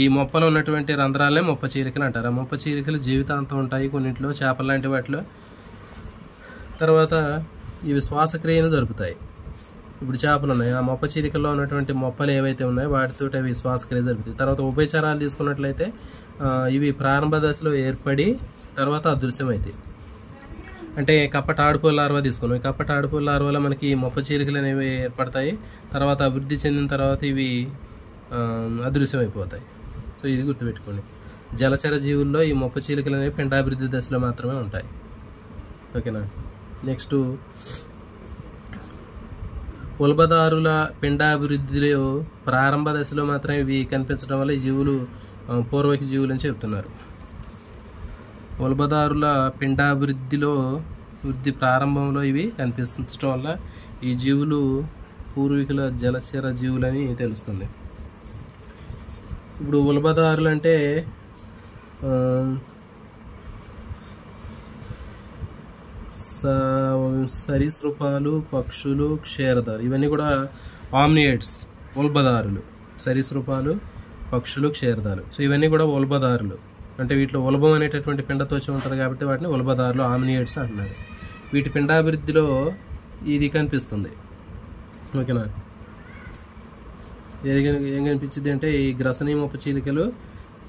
Speaker 1: ఈ మొప్పలో ఉన్నటువంటి రంధ్రాలనే మొప్ప చీలికలు అంటారు. ఆ మొప్ప చీలికలు జీవితాంతం ఉంటాయి కొన్నింటిలో, చేపలు లాంటి వాటిలో. తర్వాత ఇవి శ్వాసక్రియను జరుపుతాయి. ఇప్పుడు చేపలు ఉన్నాయి, ఆ మొప్ప చీలికల్లో ఉన్నటువంటి మొప్పలు ఏవైతే ఉన్నాయో వాటితో అవి శ్వాసక్రియ జరుపుతాయి. తర్వాత ఉభయచరాలు తీసుకున్నట్లయితే ఇవి ప్రారంభ దశలో ఏర్పడి తర్వాత అదృశ్యమవుతాయి. అంటే కప్ప తాడుపూల లార్వా తీసుకున్నాం. ఈ కప్ప తాడుపూల లార్వాలో మనకి మొప్ప చీలికలు అనేవి ఏర్పడతాయి. తర్వాత అభివృద్ధి చెందిన తర్వాత ఇవి అదృశ్యమైపోతాయి. సో ఇది గుర్తుపెట్టుకోండి. జలచర జీవుల్లో ఈ మొప్ప చీలికలు అనేవి పిండాభివృద్ధి దశలో మాత్రమే ఉంటాయి. ఓకేనా. నెక్స్ట్ ఉల్బదారుల పిండాభివృద్ధిలో ప్రారంభ దశలో మాత్రమే ఇవి కనిపించడం వల్ల ఈ జీవులు పూర్వక జీవులు అని చెప్తున్నారు. ఉల్బదారుల పిండాభివృద్ధిలో వృద్ధి ప్రారంభంలో ఇవి కనిపించడం వల్ల ఈ జీవులు పూర్వీకుల జలచర జీవులని తెలుస్తుంది. ఇప్పుడు ఉల్బదారులు అంటే సరీసృపాలు, పక్షులు, క్షీరదాలు, ఇవన్నీ కూడా ఆమ్నియేట్స్, ఉల్బదారులు. సరీసృపాలు, పక్షులు, క్షీరదాలు. సో ఇవన్నీ కూడా ఉల్బదారులు. అంటే వీటిలో ఉల్బం అనేటటువంటి పిండత్వచం ఉంటుంది కాబట్టి వాటిని ఉల్బదారులు, ఆమ్నియేట్స్ అంటున్నారు. వీటి పిండాభివృద్ధిలో ఇది కనిపిస్తుంది. ఓకేనా. ఏం కనిపించింది అంటే ఈ గ్రసని మొప్ప చీలికలు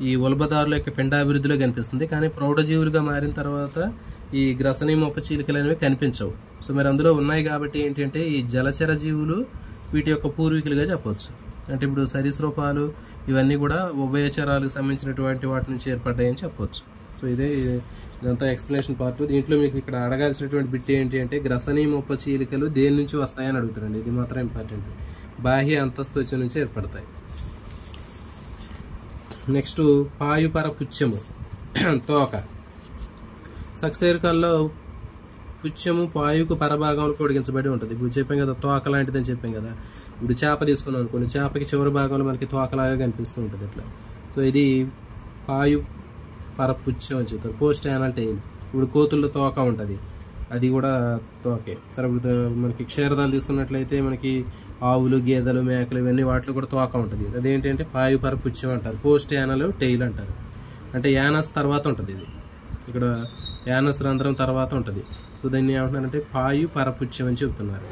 Speaker 1: ఈ ఉల్బదారుల యొక్క పిండాభివృద్ధిలో కనిపిస్తుంది. కానీ ప్రౌఢజీవులుగా మారిన తర్వాత ఈ గ్రసని మొప్ప చీలికలు అనేవి కనిపించవు. సో మరి అందులో ఉన్నాయి కాబట్టి ఏంటంటే ఈ జలచర జీవులు వీటి యొక్క పూర్వీకులుగా చెప్పవచ్చు. అంటే ఇప్పుడు సరీసృపాలు ఇవన్నీ కూడా ఉభయచరాలకు సంబంధించినటువంటి వాటి నుంచి ఏర్పడ్డాయని చెప్పవచ్చు. సో ఇదంతా ఎక్స్ప్లెనేషన్ పార్ట్. దీంట్లో మీకు ఇక్కడ అడగాల్సినటువంటి బిట్ ఏంటి అంటే గ్రసని మొప్ప చీలికలు దేని నుంచి వస్తాయని అడుగుతారండి. ఇది మాత్రం ఇంపార్టెంట్. బాహ్య అంతఃత్వచం నుంచి ఏర్పడతాయి. నెక్స్ట్ పాయుపర పుచ్చము, తోక. సకశేరుకాల్లో పుచ్చము పాయుకు పరభాగంలో పొడిగించబడి ఉంటుంది. ఇప్పుడు చెప్పాం కదా తోక లాంటిదని చెప్పాం కదా. ఇప్పుడు చేప తీసుకున్నాం అనుకోండి, చేపకి చివరి భాగంలో మనకి తోకలాగా కనిపిస్తూ ఉంటుంది ఇట్లా. సో ఇది పాయు పరపుచ్చం అని చెప్తారు, పోస్ట్ యానల్ టెయిల్. ఇప్పుడు కోతుల్లో తోక ఉంటుంది, అది కూడా తోకే. తర్వాత మనకి క్షీరదాలు తీసుకున్నట్లయితే మనకి ఆవులు, గేదెలు, మేకలు ఇవన్నీ వాటిలో కూడా తోక ఉంటుంది. అదేంటంటే పాయు పరపుచ్చం అంటారు, పోస్ట్ యానల్ టెయిల్ అంటారు. అంటే యానస్ తర్వాత ఉంటుంది, ఇది ఇక్కడ యానస్ రంధ్రం తర్వాత ఉంటుంది. సో దాన్ని ఏమంటున్నారంటే పాయు పరపుచ్చం అని చెప్తున్నారు.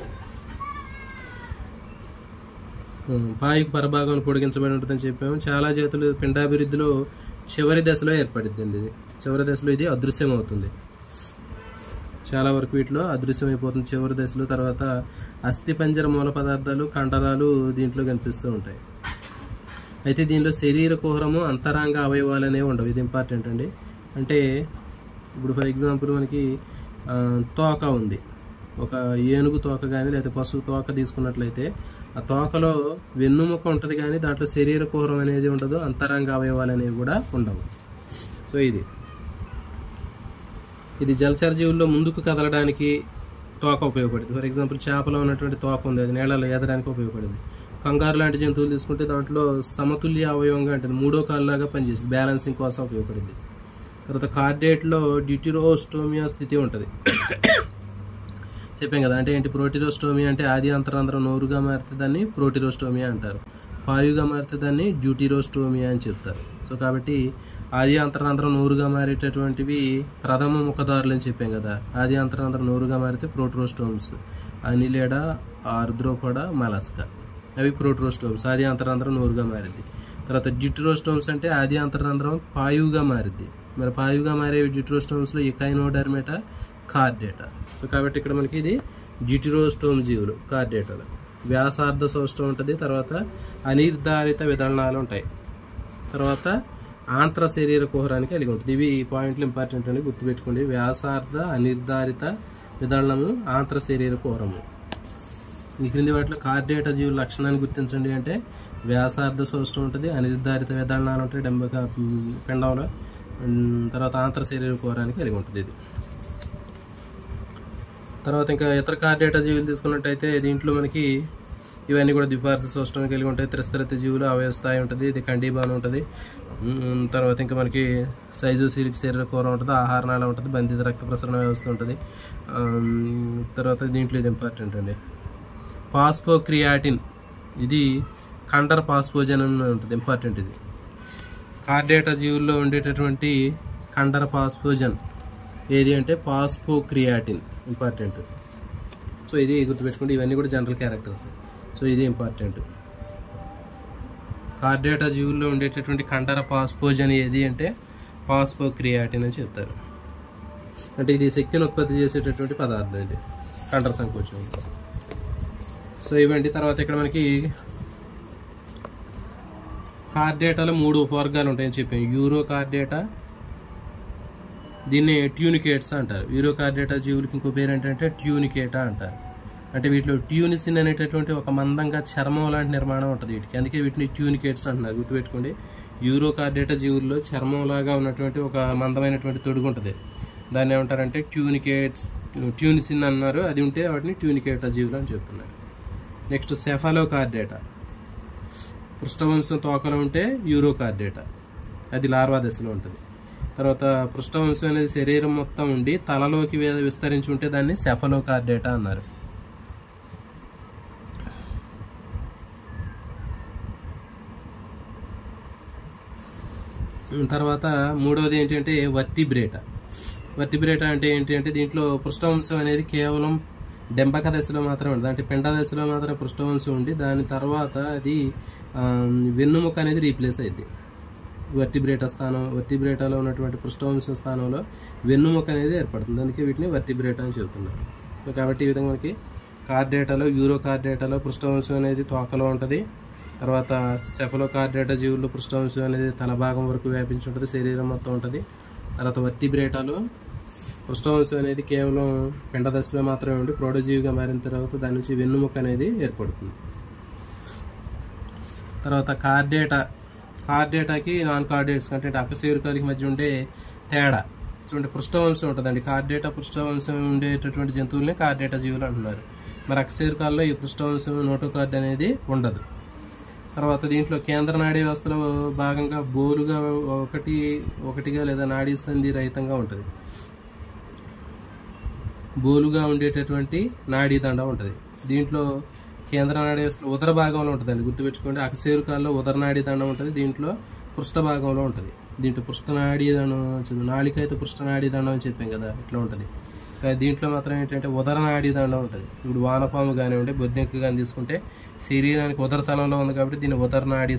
Speaker 1: పాయుకు పరభాగం పొడిగించబడి ఉంటుందని చెప్పాము. చాలా జాతులు పిండాభివృద్ధిలో చివరి దశలో ఏర్పడిద్దండి. ఇది చివరి దశలో ఇది అదృశ్యం అవుతుంది. చాలా వరకు వీటిలో అదృశ్యమైపోతుంది చివరి దశలో. తర్వాత అస్థిపంజర మూల పదార్థాలు, కండరాలు దీంట్లో కనిపిస్తూ ఉంటాయి. అయితే దీనిలో శరీర కుహరము, అంతరాంగ అవయవాలు అనేవి ఉండవు. ఇది ఇంపార్టెంట్ అండి. అంటే ఇప్పుడు ఫర్ ఎగ్జాంపుల్ మనకి తోక ఉంది, ఒక ఏనుగు తోక కానీ లేదా పశువు తోక తీసుకున్నట్లయితే ఆ తోకలో వెన్నుముక ఉంటుంది కానీ దాంట్లో శరీర కుహరం అనేది ఉండదు, అంతరాంగ అవయవాలు అనేవి కూడా ఉండవు. సో ఇది జలచర జీవుల్లో ముందుకు కదలడానికి తోక ఉపయోగపడింది. ఫర్ ఎగ్జాంపుల్ చేపలో ఉన్నటువంటి తోక ఉంది, అది నీళ్ళలో ఎదడానికి ఉపయోగపడింది. కంగారు లాంటి జంతువులు తీసుకుంటే దాంట్లో సమతుల్య అవయవంగా అంటే మూడో కాళ్ళలాగా పనిచేస్తుంది, బ్యాలెన్సింగ్ కోసం ఉపయోగపడింది. తర్వాత కార్డేట్లో డ్యూటిరోస్టోమియా స్థితి ఉంటుంది. చెప్పాం కదా, అంటే ఏంటి ప్రోటిరోస్టోమియా అంటే ఆది అంతరంధ్రం నోరుగా మారితే దాన్ని ప్రోటిరోస్టోమియా అంటారు, పాయుగా మారితే దాన్ని డ్యూటిరోస్టోమియా అని చెప్తారు. సో కాబట్టి ఆది అంతరంధ్రం నోరుగా మారేటటువంటివి ప్రథమ ముఖదారులు అని చెప్పాం కదా. ఆది అంతరంధ్రం నోరుగా మారితే ప్రోటోస్టోమ్స్, అనిలేడా, ఆర్ద్రోపోడా, మలస్కా, అవి ప్రోటోస్టోమ్స్, ఆది అంతరంధ్రం నోరుగా మారిద్ది. తర్వాత డ్యూటిరోస్టోమ్స్ అంటే ఆది అంతరంధ్రం పాయువుగా మారిద్ది. మరి పాయువుగా మారే డ్యూటిరోస్టోమ్స్లో ఎకైనోడర్మేటా, కార్డేటా. సో కాబట్టి ఇక్కడ మనకి ఇది డ్యూటిరోస్టోమ్ జీవులు కార్డేటాలు. వ్యాసార్థ సౌష్టం ఉంటుంది. తర్వాత అనిర్ధారిత విదళనాలు ఉంటాయి. తర్వాత ఆంత్ర శరీర కుహరానికి కలిగి ఉంటుంది. ఇవి పాయింట్లు ఇంపార్టెంట్ అని గుర్తుపెట్టుకోండి. వ్యాసార్థ, అనిర్ధారిత విదళనము, ఆంత్ర శరీర కుహరము. ఈ క్రింది వాటిలో కార్డేటా జీవుల లక్షణాన్ని గుర్తించండి అంటే వ్యాసార్థ సౌష్టం ఉంటుంది, అనిర్ధారిత విదళనాలు ఉంటాయి పిండంలో, తర్వాత ఆంత్ర శరీర కుహరానికి కలిగి ఉంటుంది ఇది. తర్వాత ఇంకా ఇతర కార్డేటా జీవులు తీసుకున్నట్టయితే దీంట్లో మనకి ఇవన్నీ కూడా ద్విపార్శ్వ సౌష్టం కలిగి ఉంటాయి. త్రిస్తరిత జీవులు అవయవస్థాయి ఉంటుంది, ఇది ఖండీబాన్ ఉంటుంది. తర్వాత ఇంకా మనకి సైజోసిలిక్ శరీర కుహరం ఉంటుంది, ఆహారనాళం ఉంటుంది, బంధిత రక్త ప్రసరణ వ్యవస్థ ఉంటుంది. తర్వాత దీంట్లో ఇది ఇంపార్టెంట్ అండి, పాస్పోక్రియాటిన్, ఇది కండర పాస్పోజనం ఉంటుంది, ఇంపార్టెంట్. ఇది కార్డేటా జీవుల్లో ఉండేటటువంటి కండర పాస్పోజన్ ఏది అంటే పాస్పోక్రియాటిన్, ఇంపార్టెంట్. సో ఇది గుర్తుపెట్టుకోండి, ఇవన్నీ కూడా జనరల్ క్యారెక్టర్స్. సో ఇది ఇంపార్టెంట్. కార్డేటా జీవుల్లో ఉండేటటువంటి కండర పాస్పోజన్ ఏది అంటే పాస్పోక్రియాటిన్ అని చెప్తారు. అంటే ఇది శక్తిని ఉత్పత్తి చేసేటటువంటి పదార్థం, ఇది కండర సంకోచం. సో ఇవండి. తర్వాత ఇక్కడ మనకి కార్డేటాలో 3 ఉపవర్గాలు ఉంటాయని చెప్పాము. యూరో కార్డేటా, దీన్ని ట్యూనికేట్స్ అంటారు. యూరో కార్డేటా జీవులకి ఇంకో పేరు ఏంటంటే ట్యూనికేటా అంటారు. అంటే వీటిలో ట్యూనిసిన్ అనేటటువంటి ఒక మందంగా చర్మం లాంటి నిర్మాణం ఉంటుంది వీటికి, అందుకే వీటిని ట్యూనికేట్స్ అంటున్నారు. గుర్తుపెట్టుకోండి, యూరో కార్డేటా జీవుల్లో చర్మం లాగా ఉన్నటువంటి ఒక మందమైనటువంటి తొడుగు ఉంటుంది, దాన్ని ఏమంటారంటే ట్యూనికేట్స్, ట్యూనిసిన్ అన్నారు. అది ఉంటే వాటిని ట్యూనికేటా జీవులు అని చెప్తున్నారు. నెక్స్ట్ సెఫలో కార్డేటా, పృష్ఠవంశం తోకలో ఉంటే యూరో కార్డేటా, అది లార్వా దశలో ఉంటుంది. తర్వాత పృష్ఠవంశం అనేది శరీరం మొత్తం ఉండి తలలోకి విస్తరించి ఉంటే దాన్ని సెఫలో కార్డేటా అన్నారు. తర్వాత మూడవది ఏంటంటే వర్టిబ్రేటా. వర్టిబ్రేటా అంటే ఏంటి అంటే దీంట్లో పృష్ఠవంశం అనేది కేవలం డెంబక దశలో మాత్రమే ఉంటుంది, అంటే పిండ దశలో మాత్రం పృష్ఠవంశం ఉండి దాని తర్వాత అది వెన్నుముక అనేది రీప్లేస్ అయింది. వర్టిబ్రేటాలో ఉన్నటువంటి పృష్ఠవంశం స్థానంలో వెన్నుముక అనేది ఏర్పడుతుంది, అందుకే వీటిని వర్టిబ్రేటా అని చెబుతున్నారు. సో కాబట్టి ఈ విధంగా మనకి కార్డేటాలో, యూరో కార్డేటాలో పృష్ఠవంశం అనేది తోకలో ఉంటుంది. తర్వాత సెఫలో కార్డేటా జీవుల్లో పృష్ఠవంశం అనేది తల భాగం వరకు వ్యాపించి ఉంటుంది, శరీరం మొత్తం ఉంటుంది. తర్వాత వర్టిబ్రేటాలో పృష్ఠవంశం అనేది కేవలం పిండ దశలో మాత్రమే ఉండి ప్రౌఢజీవిగా మారిన తర్వాత దాని నుంచి వెన్నుముక అనేది ఏర్పడుతుంది. తర్వాత కార్డేటాకి నాన్ కార్డేట్స్ అంటే అకశేరుకాలకి మధ్య ఉండే తేడా చూడండి, పృష్ఠవంశం ఉంటుందండి. కార్డేటా పృష్ఠవంశం ఉండేటటువంటి జంతువుల్ని కార్డేటా జీవులు అంటున్నారు. మరి అకశేరుకాల్లో ఈ పృష్ఠవంశం నోటోకార్డ్ అనేది ఉండదు. తర్వాత దీంట్లో కేంద్ర నాడీ వ్యవస్థలో భాగంగా బోలుగా ఒకటిగా లేదా నాడీ సంధి రహితంగా ఉంటుంది. బోలుగా ఉండేటటువంటి నాడీ దండం ఉంటుంది. దీంట్లో కేంద్ర నాడీ వ్యవస్థలో ఉదర భాగంలో ఉంటుందండి, గుర్తుపెట్టుకోండి. అకశేరుకాల్లో ఉదర నాడీ దండం ఉంటుంది, దీంట్లో పృష్ఠ భాగంలో ఉంటుంది. దీంట్లో పృష్ఠనాడీ దండం, నాళిక అయితే పృష్ఠనాడీ దండం అని చెప్పాం కదా, ఇట్లా ఉంటుంది. దీంట్లో మాత్రం ఏంటంటే ఉదర నాడీ దండం ఉంటుంది. ఇప్పుడు వానపాము కానివ్వండి, బొద్దెంకు కానీ తీసుకుంటే శరీరానికి ఉదరతలంలో ఉంది కాబట్టి దీన్ని ఉదరనాడీ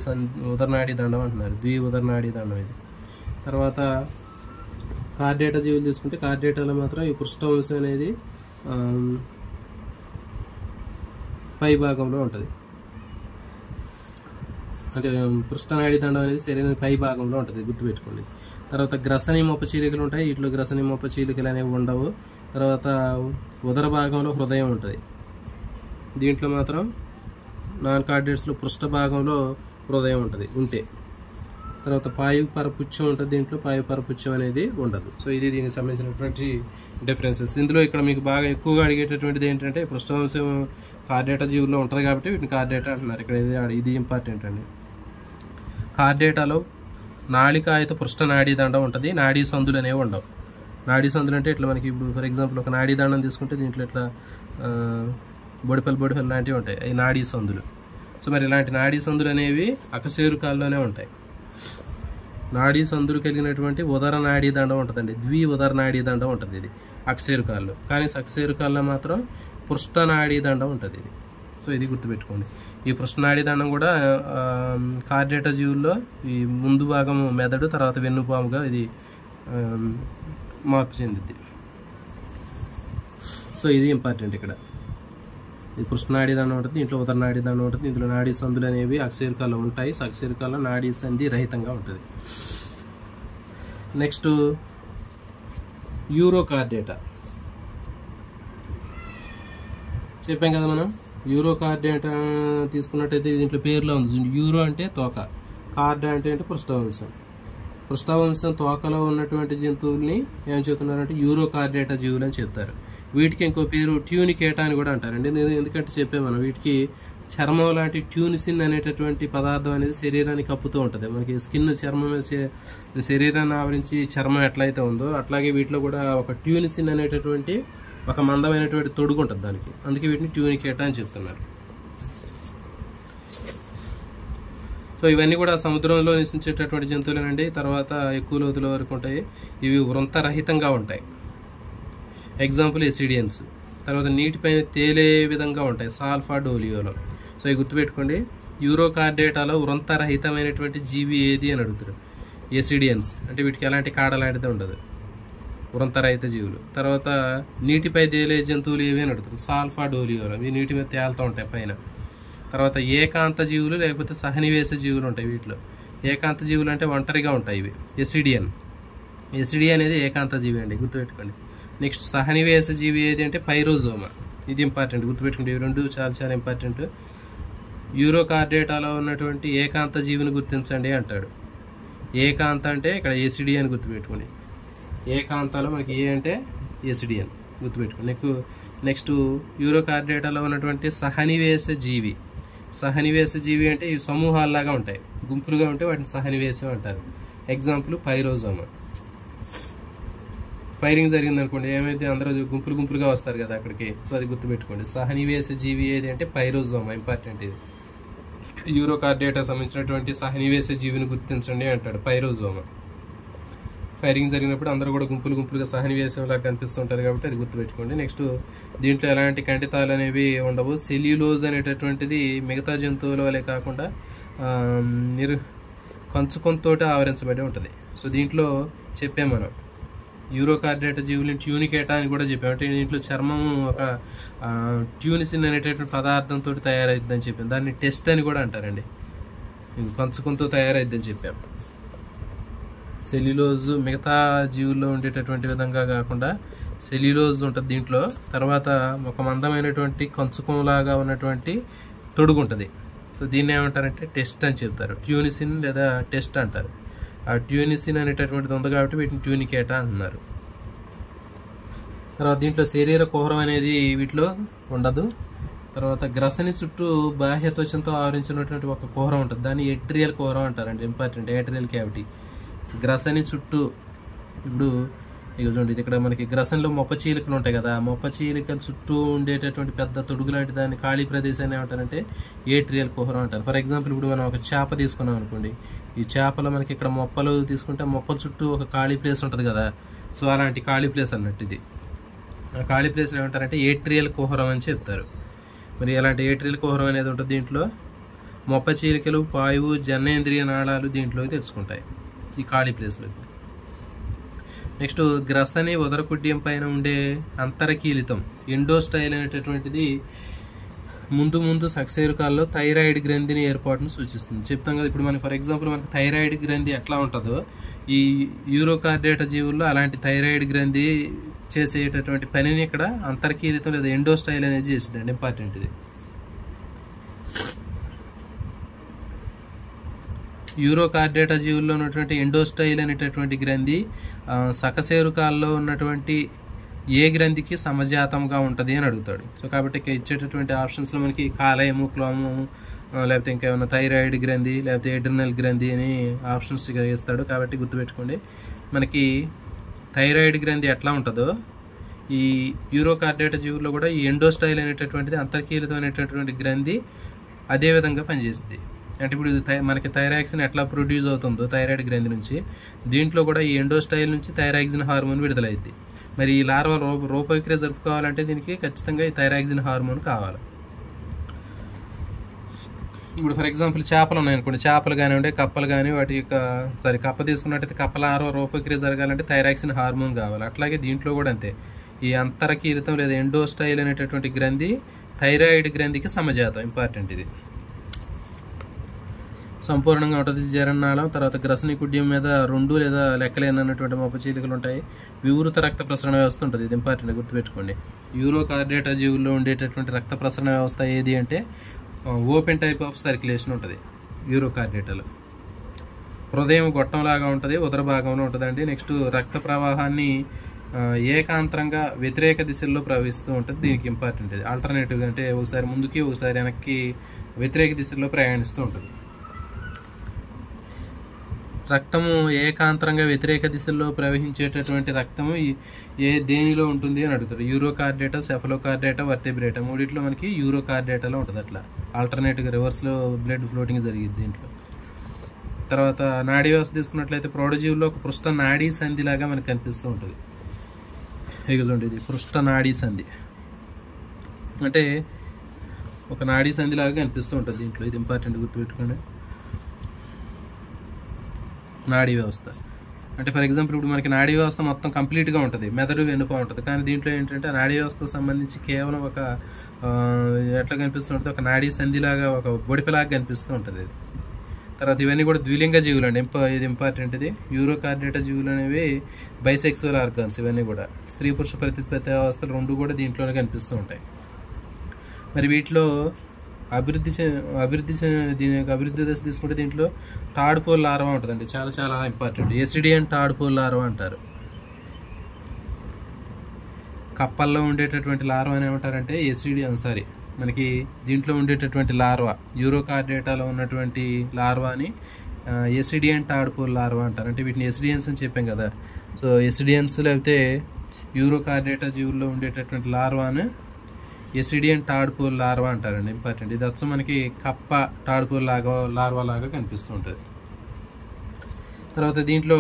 Speaker 1: దండం అంటున్నారు, ఉదరనాడీ దండం ఇది. తర్వాత కార్డేటా జీవులు తీసుకుంటే కార్డేటాలో మాత్రం ఈ పృష్ఠవంశం అనేది పై భాగంలో ఉంటుంది. అంటే పృష్ఠనాడి దండం అనేది శరీరం పై భాగంలో ఉంటుంది, గుర్తుపెట్టుకోండి. తర్వాత గ్రసని మొప్ప చీలికలు ఉంటాయి, వీటిలో గ్రసని మొప్ప చీలికలు అనేవి ఉండవు. తర్వాత ఉదర భాగంలో హృదయం ఉంటుంది, దీంట్లో మాత్రం నాన్ కార్డేట్స్లో పృష్ఠ భాగంలో హృదయం ఉంటుంది ఉంటే. తర్వాత పాయు పరపుచ్చం ఉంటుంది, దీంట్లో పాయు పరపుచ్చం అనేది ఉండదు. సో ఇది దీనికి సంబంధించినటువంటి డిఫరెన్సెస్. ఇందులో ఇక్కడ మీకు బాగా ఎక్కువగా అడిగేటటువంటిది ఏంటంటే పృష్ఠవంశం కార్డేటా జీవుల్లో ఉంటుంది కాబట్టి వీటిని కార్డేటా అంటున్నారు. ఇక్కడ ఇది ఇంపార్టెంట్ అండి. కార్డేటాలో నాళికాయుత పృష్ఠ నాడీ దండం ఉంటుంది, నాడీ సందులు అనేవి ఉండవు. నాడీ సందులు అంటే ఇట్లా మనకి ఇప్పుడు ఫర్ ఎగ్జాంపుల్ ఒక నాడీ దండం తీసుకుంటే దీంట్లో ఇట్లా బొడిపల్లి లాంటివి ఉంటాయి, అవి నాడీ సందులు. సో మరి ఇలాంటి నాడీ సందులు అనేవి అకశేరుకాల్లోనే ఉంటాయి. నాడీ సందులు కలిగినటువంటి ఉదర నాడీ దండం ఉంటుందండి, ఉదర నాడీ దండం ఉంటుంది ఇది అకశేరుకాల్లో. కానీ అకశేరుకాల్లో మాత్రం పృష్ఠ నాడీ దండం ఉంటుంది ఇది. సో ఇది గుర్తుపెట్టుకోండి. ఈ పృష్ఠనాడీ దండం కూడా కార్డేటా జీవుల్లో ఈ ముందు భాగం మెదడు, తర్వాత వెన్నుపాముగా ఇది మార్పు చెందింది. సో ఇది ఇంపార్టెంట్. ఇక్కడ ఈ పృష్ఠనాడీ దండం ఉంటుంది, దీంట్లో ఉదర నాడీ దండం ఉంటుంది, ఇందులో నాడీ సందులు అనేవి అకశేరుకాల్లో ఉంటాయి. అకశేరుకాల్లో నాడీ సంధి రహితంగా ఉంటుంది. నెక్స్ట్ యూరోకార్డేటా చెప్పాం కదా మనం. యూరోకార్డేటా తీసుకున్నట్టయితే దీంట్లో పేరులో ఉంది, యూరో అంటే తోక, కార్డా అంటే పృష్ఠవంశం. పృష్ఠవంశం తోకలో ఉన్నటువంటి జంతువుల్ని ఏం చెప్తున్నారంటే యూరోకార్డేటా జీవులు అని చెప్తారు. వీటికి ఇంకో పేరు ట్యూనికేటా అని కూడా అంటారండి. ఎందుకంటే చెప్పాము మనం, వీటికి చర్మం లాంటి ట్యూనిసిన్ అనేటటువంటి పదార్థం అనేది శరీరానికి కప్పుతూ ఉంటుంది. మనకి స్కిన్ చర్మం శరీరాన్ని ఆవరించి చర్మం ఎట్లయితే ఉందో అట్లాగే వీటిలో కూడా ఒక ట్యూనిసిన్ అనేటటువంటి ఒక మందమైనటువంటి తొడుగు ఉంటుంది దానికి, అందుకే వీటిని ట్యూనికేటా అని చెప్తున్నారు. సో ఇవన్నీ కూడా సముద్రంలో నివసించేటటువంటి జంతువులేనండి. తర్వాత ఎక్కువ లోతుల వరకు ఉంటాయి. ఇవి వృంతరహితంగా ఉంటాయి. ఎగ్జాంపుల్ ఎసిడియన్స్. తర్వాత నీటిపైన తేలే విధంగా ఉంటాయి, సాల్ఫా డోలియోలో. సో ఇవి గుర్తుపెట్టుకోండి. యూరోకార్డేటాలో వృంతరహితమైనటువంటి జీవి ఏది అని అడుగుతారు. ఎసిడియన్స్ అంటే వీటికి ఎలాంటి కాడ లాంటిది ఉండదు, వృంతరహిత జీవులు. తర్వాత నీటిపై తేలే జంతువులు ఏవి అని అడుగుతారు, సాల్ఫా డోలియోలో. ఇవి నీటి మీద తేలుతూ ఉంటాయి పైన. తర్వాత ఏకాంత జీవులు లేకపోతే సహనివేశ జీవులు ఉంటాయి వీటిలో. ఏకాంత జీవులు అంటే ఒంటరిగా ఉంటాయి ఇవి. ఎసిడియన్ అనేది ఏకాంత జీవి అండి, గుర్తుపెట్టుకోండి. నెక్స్ట్ సహనివేశ జీవి ఏది అంటే పైరోజోమా. ఇది ఇంపార్టెంట్, గుర్తుపెట్టుకోండి. ఇవి రెండు చాలా చాలా ఇంపార్టెంట్. యూరోకార్డేటాలో ఉన్నటువంటి ఏకాంత జీవిని గుర్తించండి అంటాడు. ఏకాంత అంటే ఇక్కడ ఎసిడియన్ గుర్తుపెట్టుకోండి. ఏకాంతాలో మనకి ఏ అంటే ఎసిడియన్ గుర్తుపెట్టుకోండి. నెక్స్ట్ యూరోకార్డేటాలో ఉన్నటువంటి సహనివేశ జీవి. సహనివేశ జీవి అంటే ఇవి సమూహాల్లాగా ఉంటాయి, గుంపులుగా ఉంటే వాటిని సహనివేశం అంటారు. ఎగ్జాంపుల్ పైరోజోమా. ఫైరింగ్ జరిగింది అనుకోండి, ఏమైతే అందరూ గుంపులుగా వస్తారు కదా అక్కడికి. సో అది గుర్తుపెట్టుకోండి. సహనివేశ జీవి ఏది అంటే పైరోజోమా, ఇంపార్టెంట్ ఇది. యూరోకార్డేటా సంబంధించినటువంటి సహనివేశ జీవిని గుర్తించండి అంటాడు, పైరోజోమా. ఫైరింగ్ జరిగినప్పుడు అందరూ కూడా గుంపులుగా సహనివేశంలాగా కనిపిస్తుంటారు కాబట్టి అది గుర్తుపెట్టుకోండి. నెక్స్ట్ దీంట్లో ఎలాంటి ఖండితాలు అనేవి ఉండవు. సెల్యులోజ్ అనేటటువంటిది మిగతా జంతువుల వలె కాకుండా కంచుకొంతోటి ఆవరించబడి ఉంటుంది. సో దీంట్లో చెప్పాం మనం యూరోకార్డేటా జీవులని ట్యూనికేటా అని కూడా చెప్పాం. అంటే దీంట్లో చర్మం ఒక ట్యూనిసిన్ అనేటటువంటి పదార్థంతో తయారైద్దని చెప్పాం. దాన్ని టెస్ట్ అని కూడా అంటారండి, కంచుకొంతో తయారైద్దని చెప్పాం. సెల్యులోజ్ మిగతా జీవుల్లో ఉండేటటువంటి విధంగా కాకుండా సెల్యులోజ్ ఉంటుంది దీంట్లో. తర్వాత ఒక మందమైనటువంటి కంచుకంలాగా ఉన్నటువంటి తొడుగు ఉంటుంది. సో దీన్ని ఏమంటారంటే టెస్ట్ అని చెప్తారు, ట్యూనిసిన్ లేదా టెస్ట్ అంటారు. ఆ ట్యూనిసిన్ అనేటటువంటిది ఉంది కాబట్టి వీటిని ట్యూనికేటా అంటున్నారు. తర్వాత దీంట్లో శరీర కుహరం అనేది వీటిలో ఉండదు. తర్వాత గ్రసని చుట్టూ బాహ్య త్వచంతో ఆవరించినటువంటి ఒక కుహరం ఉంటుంది, దాన్ని ఎట్రియల్ కుహరం అంటారండి, ఇంపార్టెంట్. Atrial cavity. గ్రసని చుట్టూ ఇప్పుడు ఇక చూడండి, ఇక్కడ మనకి గ్రసన్లో మొప్ప చీలికలు ఉంటాయి కదా, మొప్ప చీలికల చుట్టూ ఉండేటటువంటి పెద్ద తొడుగు లాంటి దాన్ని ఖాళీ ప్రదేశాన్ని ఏమంటారంటే ఏట్రియల్ కుహరం అంటారు. ఫర్ ఎగ్జాంపుల్ ఇప్పుడు మనం ఒక చేప తీసుకున్నాం అనుకోండి, ఈ చేపలో మనకి ఇక్కడ మొప్పలు తీసుకుంటే మొప్పల చుట్టూ ఒక ఖాళీ ప్లేస్ ఉంటుంది కదా. సో అలాంటి ఖాళీ ప్లేస్ అన్నట్టు ఇది. ఆ ఖాళీ ప్లేస్లో ఏమంటారంటే ఏట్రియల్ కుహరం అని చెప్తారు. మరి అలాంటి ఏట్రియల్ కుహరం అనేది ఉంటుంది దీంట్లో. మొప్ప చీలికలు, పాయువు, జనేంద్రియ నాళాలు దీంట్లోకి తెచ్చుకుంటాయి ఈ ఖాళీ ప్లేస్లోకి. నెక్స్ట్ గ్రసని ఉదరకుడ్యం పైన ఉండే అంతరకీలితం ఎండోస్టైల్ అనేటటువంటిది ముందు సకశేరుకాల్లో థైరాయిడ్ గ్రంథిని ఏర్పాటును సూచిస్తుంది. చెప్తాం కదా ఇప్పుడు మనకి ఫర్ ఎగ్జాంపుల్ మనకి థైరాయిడ్ గ్రంథి ఎట్లా ఉంటుందో ఈ యూరోకార్డేటా జీవుల్లో అలాంటి థైరాయిడ్ గ్రంథి చేసేటటువంటి పనిని ఇక్కడ అంతర్కీలితం లేదా ఎండోస్టైల్ అనేది చేసిందండి. ఇంపార్టెంట్ ఇది. యూరోకార్డేటా జీవుల్లో ఉన్నటువంటి ఎండోస్టైల్ అనేటటువంటి గ్రంథి సకశేరుకాల్లో ఉన్నటువంటి ఏ గ్రంథికి సమజాతంగా ఉంటుంది అని అడుగుతాడు. సో కాబట్టి ఇచ్చేటటువంటి ఆప్షన్స్లో మనకి కాలేయము, క్లోమము, లేకపోతే ఇంకేమైనా థైరాయిడ్ గ్రంథి, లేకపోతే ఎడ్రినల్ గ్రంథి అని ఆప్షన్స్ ఇస్తాడు. కాబట్టి గుర్తుపెట్టుకోండి, మనకి థైరాయిడ్ గ్రంథి ఎట్లా ఉంటుందో ఈ యూరోకార్డేటా జీవుల్లో కూడా ఈ ఎండోస్టైల్ అనేటటువంటిది అంతర్కీలితం అనేటటువంటి గ్రంథి అదే విధంగా పనిచేస్తుంది. అంటే ఇప్పుడు మనకి థైరాక్సిన్ ఎట్లా ప్రొడ్యూస్ అవుతుందో థైరాయిడ్ గ్రంథి నుంచి, దీంట్లో కూడా ఈ ఎండోస్టైల్ నుంచి థైరాక్సిన్ హార్మోన్ విడుదలైద్ది. మరి ఈ లార్వా రూపవిక్రియ జరుపుకోవాలంటే దీనికి ఖచ్చితంగా ఈ థైరాక్సిన్ హార్మోన్ కావాలి. ఇప్పుడు ఫర్ ఎగ్జాంపుల్ చేపలు ఉన్నాయనుకోండి, చేపలు కానివ్వండి, కప్పలు కానీ వాటి యొక్క కప్ప తీసుకున్నట్టయితే కప్ప లార్వా రూపవిక్రియ జరగాలంటే థైరాక్సిన్ హార్మోన్ కావాలి. అట్లాగే దీంట్లో కూడా అంతే, ఈ అంతరకీలితం లేదా ఎండోస్టైల్ అనేటటువంటి గ్రంథి థైరాయిడ్ గ్రంథికి సమజాతం. ఇంపార్టెంట్ ఇది. సంపూర్ణంగా ఉంటుంది జరన్నాళం. తర్వాత గ్రసని కుడ్యం మీద 2 లేదా లెక్కలేనటువంటి మోపచీలికలు ఉంటాయి. వివృత రక్త ప్రసరణ వ్యవస్థ ఉంటుంది. ఇది ఇంపార్టెంట్, గుర్తుపెట్టుకోండి. యూరోకార్డేటా జీవుల్లో ఉండేటటువంటి రక్త ప్రసరణ వ్యవస్థ ఏది అంటే ఓపెన్ టైప్ ఆఫ్ సర్క్యులేషన్ ఉంటుంది యూరోకార్డేటాలో. హృదయం గొట్టంలాగా ఉంటుంది, ఉదర భాగంలో ఉంటుందండి. నెక్స్ట్ రక్త ప్రవాహాన్ని ఏకాంతరంగా వ్యతిరేక దిశల్లో ప్రవహిస్తూ ఉంటుంది. దీనికి ఇంపార్టెంట్ ఇది. ఆల్టర్నేటివ్ అంటే ఒకసారి ముందుకి ఒకసారి వెనక్కి వ్యతిరేక దిశల్లో ప్రయాణిస్తూ ఉంటుంది. రక్తము ఏకాంతరంగా వ్యతిరేక దిశల్లో ప్రవహించేటటువంటి రక్తము దేనిలో ఉంటుంది అని అడుగుతారు. యూరోకార్డేటా, సెఫలోకార్డేటా, వర్టెబ్రేటా మూడిట్లో మనకి యూరోకార్డేటాలో ఉంటుంది. అట్లా ఆల్టర్నేటివ్గా రివర్స్లో బ్లడ్ ఫ్లోటింగ్ జరిగింది దీంట్లో. తర్వాత నాడీ వ్యవస్థ తీసుకున్నట్లయితే ప్రౌఢజీవుల్లో ఒక పృష్ఠ నాడీ సంధి లాగా మనకు కనిపిస్తూ ఉంటుంది. చూడండి, ఇది పృష్ఠ నాడీ సంధి అంటే ఒక నాడీ సంధి లాగా కనిపిస్తూ ఉంటుంది దీంట్లో. ఇది ఇంపార్టెంట్, గుర్తుపెట్టుకోండి. నాడీ వ్యవస్థ అంటే ఫర్ ఎగ్జాంపుల్ ఇప్పుడు మనకి నాడీ వ్యవస్థ మొత్తం కంప్లీట్గా ఉంటుంది, మెదడు వెనుక ఉంటుంది. కానీ దీంట్లో ఏంటంటే నాడీ వ్యవస్థకు సంబంధించి కేవలం ఒక ఎట్లా కనిపిస్తుంటుంది, ఒక నాడీ సంధిలాగా, ఒక బొడిపిలాగా కనిపిస్తూ ఉంటుంది ఇది. తర్వాత ఇవన్నీ కూడా ద్విలింగ జీవులు అండి. ఇది ఇంపార్టెంట్. ఇది యూరోకార్డేటా జీవులు అనేవి బైసెక్సువల్ ఆర్గాన్స్. ఇవన్నీ కూడా స్త్రీ పురుష ప్రతిపత్తి వ్యవస్థలు 2 కూడా దీంట్లోనే కనిపిస్తూ ఉంటాయి. మరి వీటిలో దీని యొక్క అభివృద్ధి దశ తీసుకుంటే దీంట్లో టాడ్పోల్ లార్వా ఉంటుందండి. చాలా చాలా ఇంపార్టెంట్. ఎసిడియన్ టాడ్పోల్ లార్వా అంటారు. కప్పల్లో ఉండేటటువంటి లార్వా అని ఏమంటారంటే మనకి దీంట్లో ఉండేటటువంటి లార్వా, యూరోకార్డేటాలో ఉన్నటువంటి లార్వాని ఎసిడియన్ టాడ్పోల్ లార్వా అంటారు. అంటే వీటిని ఎసిడియన్స్ అని చెప్పాం కదా. సో ఎసిడియన్స్ లేకపోతే యూరోకార్డేటా జీవుల్లో ఉండేటటువంటి లార్వాను ఎసిడియన్ టాడ్పోల్ లార్వా అంటారండి. ఇంపార్టెంట్. ఇది వచ్చి మనకి కప్ప టాడ్పోల్ లార్వా లాగా కనిపిస్తూ ఉంటుంది. తర్వాత దీంట్లో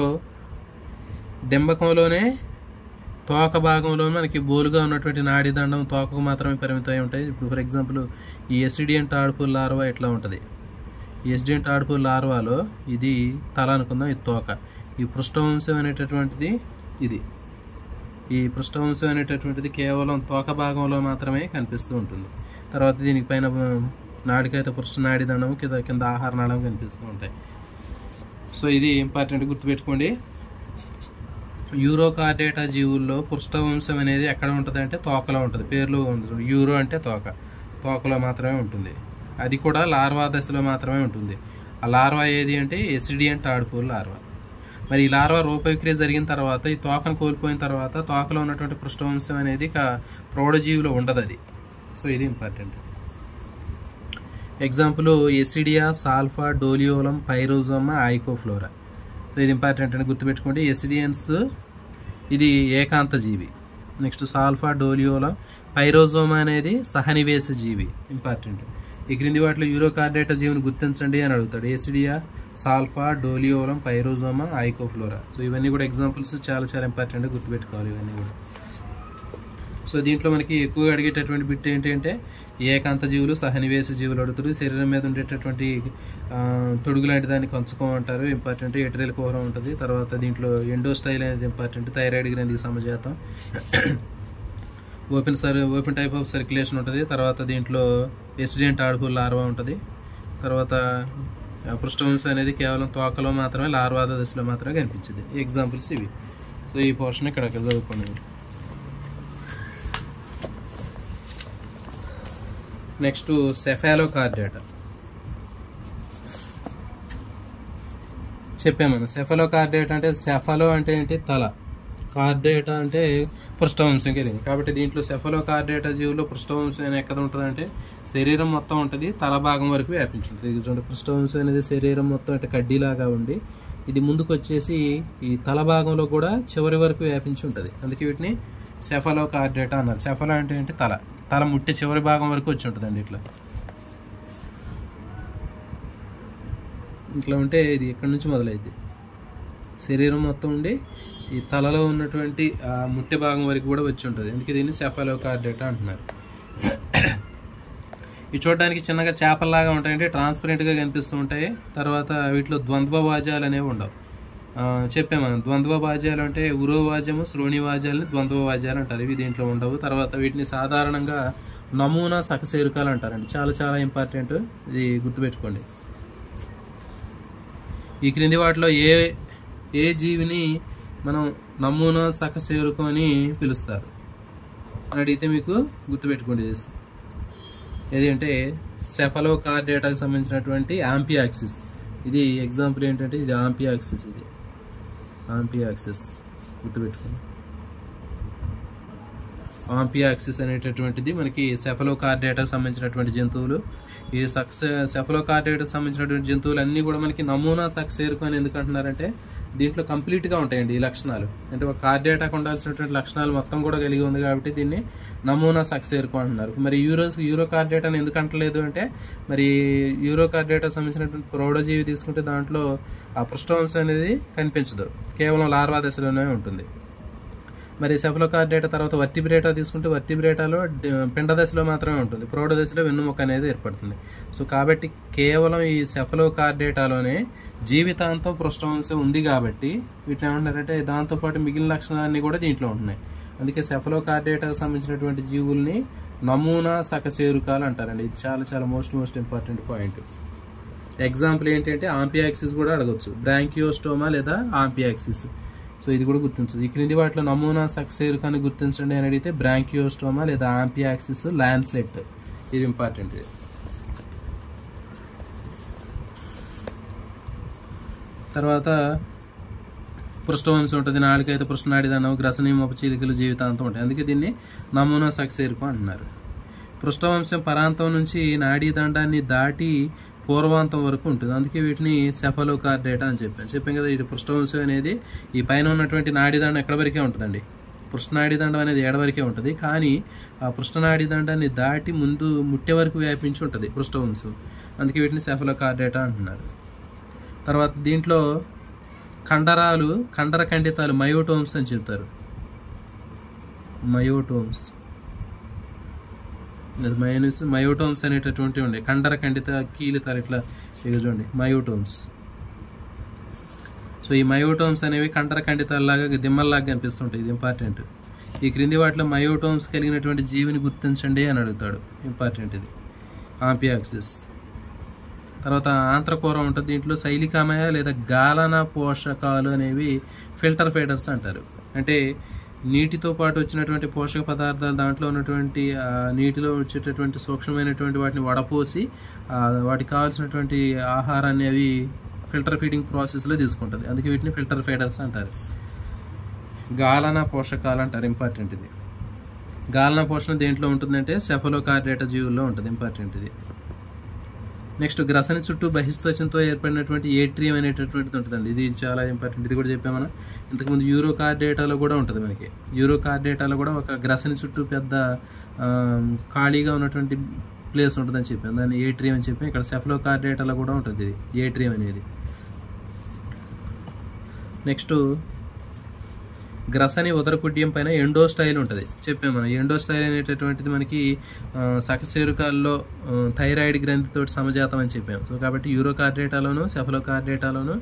Speaker 1: డెంబకంలోనే తోక భాగంలో మనకి బోలుగా ఉన్నటువంటి నాడీ దండం తోకకు మాత్రమే పరిమితమై ఉంటాయి. ఇప్పుడు ఫర్ ఎగ్జాంపుల్ ఈ ఎసిడియన్ టాడ్పోల్ లార్వా ఎట్లా ఉంటుంది, ఈ ఎసిడియన్ టాడ్పోల్ లార్వాలో ఇది తల అనుకుందాం, ఇది తోక. ఈ పృష్ఠవంశం అనేటటువంటిది ఇది. ఈ పృష్ఠవంశం అనేటటువంటిది కేవలం తోక భాగంలో మాత్రమే కనిపిస్తూ ఉంటుంది. తర్వాత దీనికి పైన నాడికైతే పృష్ఠ నాడి దండం, కింద ఆహార నాళం కనిపిస్తూ ఉంటాయి. సో ఇది ఇంపార్టెంట్, గుర్తుపెట్టుకోండి. యూరోకార్డేటా జీవుల్లో పృష్ఠవంశం అనేది ఎక్కడ ఉంటుంది అంటే తోకలో ఉంటుంది. పేర్లు ఉంటుంది. యూరో అంటే తోకలో మాత్రమే ఉంటుంది. అది కూడా లార్వా దశలో మాత్రమే ఉంటుంది. ఆ లార్వా ఏది అంటే ఎసిడియన్ టాడ్పోల్ లార్వా. మరి ఈ లార్వా రూపవిక్రియ జరిగిన తర్వాత, ఈ తోకను కోల్పోయిన తర్వాత తోకలో ఉన్నటువంటి పృష్ఠవంశం అనేది ప్రౌఢజీవిలో ఉండదు అది. సో ఇది ఇంపార్టెంట్. ఎగ్జాంపుల్ ఎసిడియా, సాల్ఫా, డోలియోలం, పైరోజోమా, ఐకోఫ్లోరా. సో ఇది ఇంపార్టెంట్ అని గుర్తుపెట్టుకోండి. ఎసిడియన్స్ ఇది ఏకాంత జీవి. నెక్స్ట్ సాల్ఫా, డోలియోలం, పైరోజోమా అనేది సహనివేశ జీవి. ఇంపార్టెంట్. ఈ క్రింది వాటిలో యూరోకార్డేటా జీవిని గుర్తించండి అని అడుగుతాడు. ఎసిడియా, సాల్ఫా, డోలియోలం, పైరోజోమా, ఐకోఫ్లోరా. సో ఇవన్నీ కూడా ఎగ్జాంపుల్స్ చాలా చాలా ఇంపార్టెంట్, గుర్తుపెట్టుకోవాలి ఇవన్నీ కూడా. సో దీంట్లో మనకి ఎక్కువగా అడిగేటటువంటి బిట్ ఏంటంటే ఏకాంత జీవులు, సహనివేశ జీవులు అడుగుతారు. శరీరం మీద ఉండేటటువంటి తొడుగు లాంటి దాన్ని కంచుకోమంటారు, ఇంపార్టెంట్. ఎటరియల్ కుహరం ఉంటుంది. తర్వాత దీంట్లో ఎండోస్టైల్ అనేది ఇంపార్టెంట్, థైరాయిడ్ గ్రంథికి సమజాతం. ఓపెన్ టైప్ ఆఫ్ సర్క్యులేషన్ ఉంటుంది. తర్వాత దీంట్లో ఎసిడెంట్ ఆడ్హోల్ లార్వా ఉంటుంది. తర్వాత పృష్ఠవంశం అనేది కేవలం తోకలో మాత్రమే, లార్వా దశలో మాత్రమే కనిపించింది. ఎగ్జాంపుల్స్ ఇవి. సో ఈ పోర్షన్ ఇక్కడ చదువుకోండి. నెక్స్ట్ సెఫాలోకార్డేటా చెప్పామన్నా. సెఫాలోకార్డేటా అంటే సెఫాలో అంటే ఏంటి? తల, కార్డేటా అంటే పృష్ఠవంశం కలిగింది. కాబట్టి దీంట్లో సెఫాలోకార్డేటా జీవుల్లో పృష్ఠవంశం ఎక్కడ ఉంటుంది అంటే శరీరం మొత్తం ఉంటుంది, తల భాగం వరకు వ్యాపించి ఉంటుంది. ఇది చూడండి, పృష్ఠవంశం అనేది శరీరం మొత్తం అంటే కడ్డీలాగా ఉండి ఇది ముందుకు వచ్చేసి ఈ తల భాగంలో కూడా చివరి వరకు వ్యాపించి ఉంటుంది. అందుకే వీటిని సెఫాలోకార్డేటా అన్నారు. సెఫాలో అంటే ఏంటి? తల, తల ముట్టి చివరి భాగం వరకు వచ్చి ఉంటుందండి. ఇట్లా ఉంటే ఇది ఎక్కడి నుంచి మొదలైద్ది? శరీరం మొత్తం ఉండి ఈ తలలో ఉన్నటువంటి ముట్టె భాగం వరకు కూడా వచ్చి ఉంటుంది. అందుకే దీన్ని సెఫాలోకార్డేటా అంటున్నారు. ఇవి చూడడానికి చిన్నగా చేపల్లాగా ఉంటాయంటే ట్రాన్స్పరెంట్గా కనిపిస్తూ ఉంటాయి. తర్వాత వీటిలో ద్వంద్వ వాజాలు అనేవి ఉండవు. చెప్పాము, ద్వంద్వ వాజాలు అంటే ఉరోవాజము, శ్రోణివాజాలని ద్వంద్వ వాజాలు అంటారు. ఇవి దీంట్లో ఉండవు. తర్వాత వీటిని సాధారణంగా నమూనా సకశేరుకాలు అంటారండి. చాలా చాలా ఇంపార్టెంట్, ఇది గుర్తుపెట్టుకోండి. ఈ క్రింది వాటిలో ఏ జీవిని మనం నమూనా సకశేరుకం అని పిలుస్తారు అని అడిగితే మీకు గుర్తుపెట్టుకోండి. ఏది అంటే సెఫాలోకార్డేటాకు సంబంధించినటువంటి ఆంపియాక్సిస్. ఇది ఎగ్జాంపుల్ ఏంటంటే ఇది ఆంపియాక్సిస్. ఇది ఆంపియాక్సిస్ గుర్తుపెట్టుకోండి. ఆంపియాక్సిస్ అనేటటువంటిది మనకి సెఫాలోకార్డేటాకు సంబంధించినటువంటి జంతువులు. ఈ సెఫాలోకార్డేటాకు సంబంధించినటువంటి జంతువులు అన్నీ కూడా మనకి నమూనా సకశేరుకం అని ఎందుకు అంటున్నారంటే దీంట్లో కంప్లీట్గా ఉంటాయండి ఈ లక్షణాలు. అంటే ఒక కార్డేటాకు ఉండాల్సినటువంటి లక్షణాలు మొత్తం కూడా కలిగి ఉంది కాబట్టి దీన్ని నమూనా సకశేరుకం అంటున్నారు. మరి యూరోకార్డేటాను ఎందుకు అంటలేదు అంటే మరి యూరోకార్డేటాకు సంబంధించినటువంటి ప్రౌఢజీవి తీసుకుంటే దాంట్లో ఆ పృష్ఠవంశం అనేది కనిపించదు, కేవలం లార్వా దశలోనే ఉంటుంది. మరి సెఫాలోకార్డేటా తర్వాత వర్టిబ్రేటా తీసుకుంటే వర్టిబ్రేటాలో పిండ దశలో మాత్రమే ఉంటుంది, ప్రౌఢ దశలో వెన్నుముక అనేది ఏర్పడుతుంది. సో కాబట్టి కేవలం ఈ సెఫాలోకార్డేటాలోనే జీవితాంతం పృష్ఠవంశం ఉంది కాబట్టి వీటిని ఏమంటారంటే దాంతోపాటు మిగిలిన లక్షణాలన్నీ కూడా దీంట్లో ఉంటున్నాయి. అందుకే సెఫాలోకార్డేటాకు సంబంధించినటువంటి జీవుల్ని నమూనా సకశేరుకాలు అంటారండి. ఇది చాలా చాలా మోస్ట్ ఇంపార్టెంట్ పాయింట్. ఎగ్జాంపుల్ ఏంటంటే ఆంపియాక్సిస్ కూడా అడగచ్చు, బ్రాంకియోస్టోమా లేదా ఆంపియాక్సిస్. సో ఇది కూడా గుర్తించదు. ఈ క్రింది వాటిలో నమూనా సకశేరుకాన్ని గుర్తించండి అని అడిగితే బ్రాంకియోస్టోమా లేదా ఆంపియాక్సిస్, లాన్స్లెట్. ఇది ఇంపార్టెంట్. తర్వాత పృష్ఠవంశం ఉంటుంది, నాలుకైతే పృష్ఠనాడిదండం, గ్రసని, మొపచీలికలు జీవితాంతం ఉంటాయి. అందుకే దీన్ని నమూనా సకశేరుకం అంటున్నారు. పృష్ఠవంశం పరాంతం నుంచి నాడీదండాన్ని దాటి పూర్వాంతం వరకు ఉంటుంది. అందుకే వీటిని సెఫాలోకార్డేటా అని చెప్పాం కదా. ఇది పృష్ఠవంశం అనేది ఈ పైన ఉన్నటువంటి నాడీదండం ఎక్కడ వరకే ఉంటుందండి. పృష్ఠనాడీదండం అనేది ఏడ వరకే ఉంటుంది, కానీ ఆ పృష్ఠనాడీదండాన్ని దాటి ముందు ముట్టె వరకు వ్యాపించి ఉంటుంది పృష్ఠవంశం. అందుకే వీటిని సెఫాలోకార్డేటా అంటున్నారు. తర్వాత దీంట్లో కండరాలు, కండర ఖండితాలు మయోటోమ్స్ అని చెప్తారు. మయోటోమ్స్ అనేటటువంటివి ఉండే కండర ఖండిత కీలితాలు ఇట్లా చూడండి, మయోటోమ్స్. సో ఈ మయోటోమ్స్ అనేవి కండర ఖండితాలలాగా దిమ్మల్లాగా కనిపిస్తుంటాయి. ఇది ఇంపార్టెంట్. ఈ క్రింది వాటిలో మయోటోమ్స్ కలిగినటువంటి జీవిని గుర్తించండి అని అడుగుతాడు. ఇంపార్టెంట్ ఇది. ఆంపియాక్సిస్. తర్వాత ఆంత్రకూరం ఉంటుంది. దీంట్లో శైలికామయ లేదా గాలన పోషకాలు అనేవి ఫిల్టర్ ఫీడర్స్ అంటారు. అంటే నీటితో పాటు వచ్చినటువంటి పోషక పదార్థాలు దాంట్లో ఉన్నటువంటి నీటిలో వచ్చేటటువంటి సూక్ష్మమైనటువంటి వాటిని వడపోసి వాటికి కావాల్సినటువంటి ఆహారాన్ని అవి ఫిల్టర్ ఫీడింగ్ ప్రాసెస్లో తీసుకుంటుంది. అందుకే వీటిని ఫిల్టర్ ఫీడర్స్ అంటారు. గాలన పోషకాలు అంటారు. ఇంపార్టెంట్ ఇది. గాలన పోషణ దేంట్లో ఉంటుందంటే సెఫాలోకార్డేటా జీవుల్లో ఉంటుంది. ఇంపార్టెంట్ ఇది. నెక్స్ట్ గ్రసని చుట్టూ బహిస్తోచంతో ఏర్పడినటువంటి ఏట్రియం అనేటటువంటిది ఉంటుందండి. ఇది చాలా ఇంపార్టెంట్. ఇది కూడా చెప్పామన్నా ఇంతకుముందు యూరోకార్డేటాలో కూడా ఉంటుంది. మనకి యూరోకార్డేటాలో కూడా ఒక గ్రసని చుట్టూ పెద్ద ఖాళీగా ఉన్నటువంటి ప్లేస్ ఉంటుందని చెప్పాను, దాన్ని ఏట్రియం అని చెప్పి. ఇక్కడ సెఫాలోకార్డేటాలో కూడా ఉంటుంది ఇది ఏట్రియం అనేది. నెక్స్ట్ గ్రసని ఉదరకుడ్యం పైన ఎండోస్టైల్ ఉంటుంది చెప్పాము మనం. ఎండోస్టైల్ అనేటటువంటిది మనకి సకశేరుకాల్లో థైరాయిడ్ గ్రంథితో సమజాతం అని చెప్పాము. సో కాబట్టి యూరోకార్డేటాలోను సెఫలోకార్డేటాలోను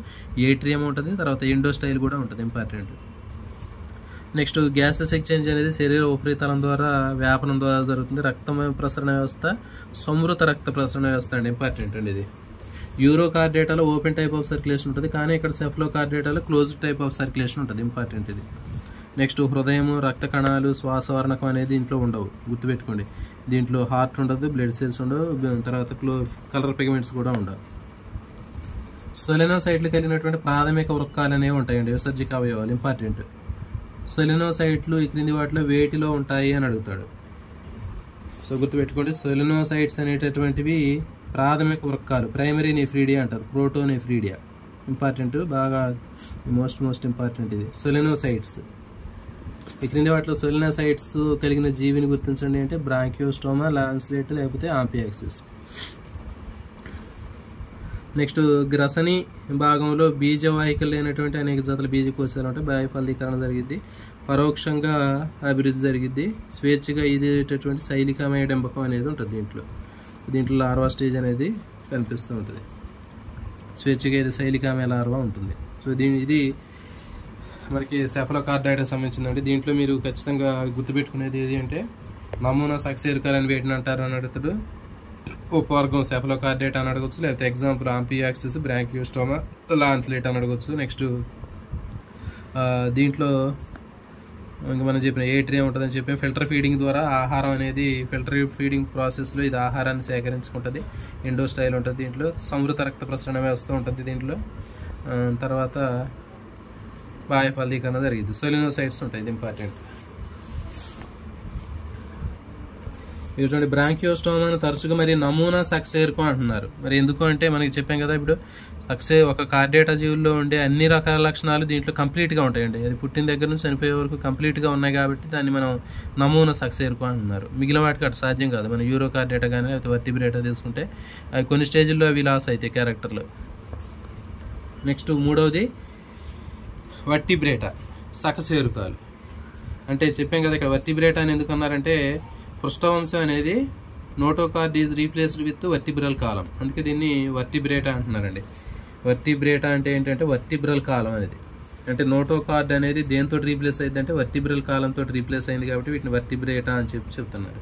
Speaker 1: ఏట్రియం ఉంటుంది, తర్వాత ఎండోస్టైల్ కూడా ఉంటుంది, ఇంపార్టెంట్. నెక్స్ట్ గ్యాసెస్ ఎక్స్చేంజ్ అనేది శరీర ఉపరితలం ద్వారా వ్యాపనం ద్వారా జరుగుతుంది. రక్త ప్రసరణ వ్యవస్థ సంవృత రక్త ప్రసరణ వ్యవస్థ అండి, ఇంపార్టెంట్ అండి ఇది. యూరోకార్డేటాలో ఓపెన్ టైప్ ఆఫ్ సర్క్యులేషన్ ఉంటుంది, కానీ ఇక్కడ సెఫలోకార్డేటాలో క్లోజ్డ్ టైప్ ఆఫ్ సర్క్యులేషన్ ఉంటుంది, ఇంపార్టెంట్ ఇది. నెక్స్ట్ హృదయం, రక్త కణాలు, శ్వాసవర్ణకం అనేది దీంట్లో ఉండవు, గుర్తుపెట్టుకోండి. దీంట్లో హార్ట్ ఉండదు, బ్లడ్ సెల్స్ ఉండవు, తర్వాత కలర్ పిగమెంట్స్ కూడా ఉండవు. సొలెనోసైట్లు కలిగినటువంటి ప్రాథమిక వృక్కాలు అనేవి ఉంటాయండి, విసర్జిక అవయవాలు, ఇంపార్టెంట్. సొలెనోసైట్లు ఈ క్రింది వాటిలో వేటిలో ఉంటాయి అని అడుగుతాడు. సో గుర్తుపెట్టుకోండి, సొలెనోసైట్స్ అనేటటువంటివి ప్రాథమిక వృక్కాలు, ప్రైమరీ నెఫ్రీడియా అంటారు, ప్రోటోనెఫ్రీడియా, ఇంపార్టెంట్, బాగా మోస్ట్ ఇంపార్టెంట్ ఇది. సొలెనోసైట్స్ ఈ క్రింది వాటిలో సొలెనోసైట్స్ కలిగిన జీవిని గుర్తించండి అంటే బ్రాంకియోస్టోమా, లాన్స్లెట్, లేకపోతే ఆంపియాక్సిస్. నెక్స్ట్ గ్రసని భాగంలో బీజవాహికలు లేనటువంటి అనేక జాతుల బీజకోశాలు ఉంటాయి, బాహ్య ఫలదీకరణ జరిగిద్ది, పరోక్షంగా అభివృద్ధి జరిగిద్ది, స్వేచ్ఛగా ఇదేటటువంటి శైలికమయ డెంబకం అనేది ఉంటుంది దీంట్లో లార్వా స్టేజ్ అనేది కనిపిస్తూ ఉంటుంది, స్వేచ్ఛగా ఇది శైలికమయ లార్వా ఉంటుంది. సో ఇది మనకి సెఫలోకార్డేటా సంబంధించిందండి. దీంట్లో మీరు ఖచ్చితంగా గుర్తుపెట్టుకునేది ఏది అంటే నమూనా సకశేరుకాలు అని వేటిని అంటారు అని అడుగుతాడు. ఉపవర్గం సెఫలోకార్డేటా అని అడగచ్చు, లేకపోతే ఎగ్జాంపుల్ ఆంపియాక్సిస్, బ్రాంకియోస్టోమా, లాన్స్లెట్ అని అడగచ్చు. నెక్స్ట్ దీంట్లో ఇంకా మనం చెప్పిన ఏట్రియం ఉంటుందని చెప్పి ఫిల్టర్ ఫీడింగ్ ద్వారా ఆహారం అనేది ఫిల్టర్ ఫీడింగ్ ప్రాసెస్లో ఇది ఆహారాన్ని సేకరించుకుంటుంది. ఎండోస్టైల్ ఉంటుంది దీంట్లో, సంవృత రక్త ప్రసరణ వ్యవస్థ ఉంటుంది దీంట్లో, తర్వాత బాహ్య ఫలదీకరణ జరిగింది. సొలినోసైట్స్ ఉంటాయి, ఇది ఇంపార్టెంట్. ఇటువంటి బ్రాంకియోస్టోమాను తరచుగా మరి నమూనా సకశేరుకం అంటున్నారు. మరి ఎందుకు అంటే మనకి చెప్పాం కదా, ఇప్పుడు ఒక కార్డేటా జీవుల్లో ఉండే అన్ని రకాల లక్షణాలు దీంట్లో కంప్లీట్గా ఉంటాయండి. అది పుట్టిన దగ్గర నుంచి చనిపోయే వరకు కంప్లీట్గా ఉన్నాయి కాబట్టి దాన్ని మనం నమూనా సకశేరుకం అంటున్నారు. మిగిలిన వాటికి అటు సాధ్యం కాదు. మనం యూరోకార్డేటా కానీ లేకపోతే వర్టిబ్రేటా తీసుకుంటే అవి కొన్ని స్టేజ్ల్లో అవి లాస్ అవుతాయి క్యారెక్టర్లో. నెక్స్ట్ మూడవది వర్టిబ్రేటా, సకశేరుకాలు. అంటే చెప్పాం కదా ఇక్కడ వర్టిబ్రేటా అని ఎందుకు అన్నారంటే పృష్ఠవంశం అనేది notochord is replaced with vertebral column, అందుకే దీన్ని వర్టిబ్రేటా అంటున్నారండి. వర్టిబ్రేటా అంటే ఏంటంటే వర్టిబ్రల్ కాలం అనేది, అంటే నోటోకార్డ్ అనేది దేంతో రీప్లేస్ అయింది అంటే వర్టిబ్రల్ కాలంతో రీప్లేస్ అయింది కాబట్టి వీటిని వర్టిబ్రేటా అని చెప్తున్నారు.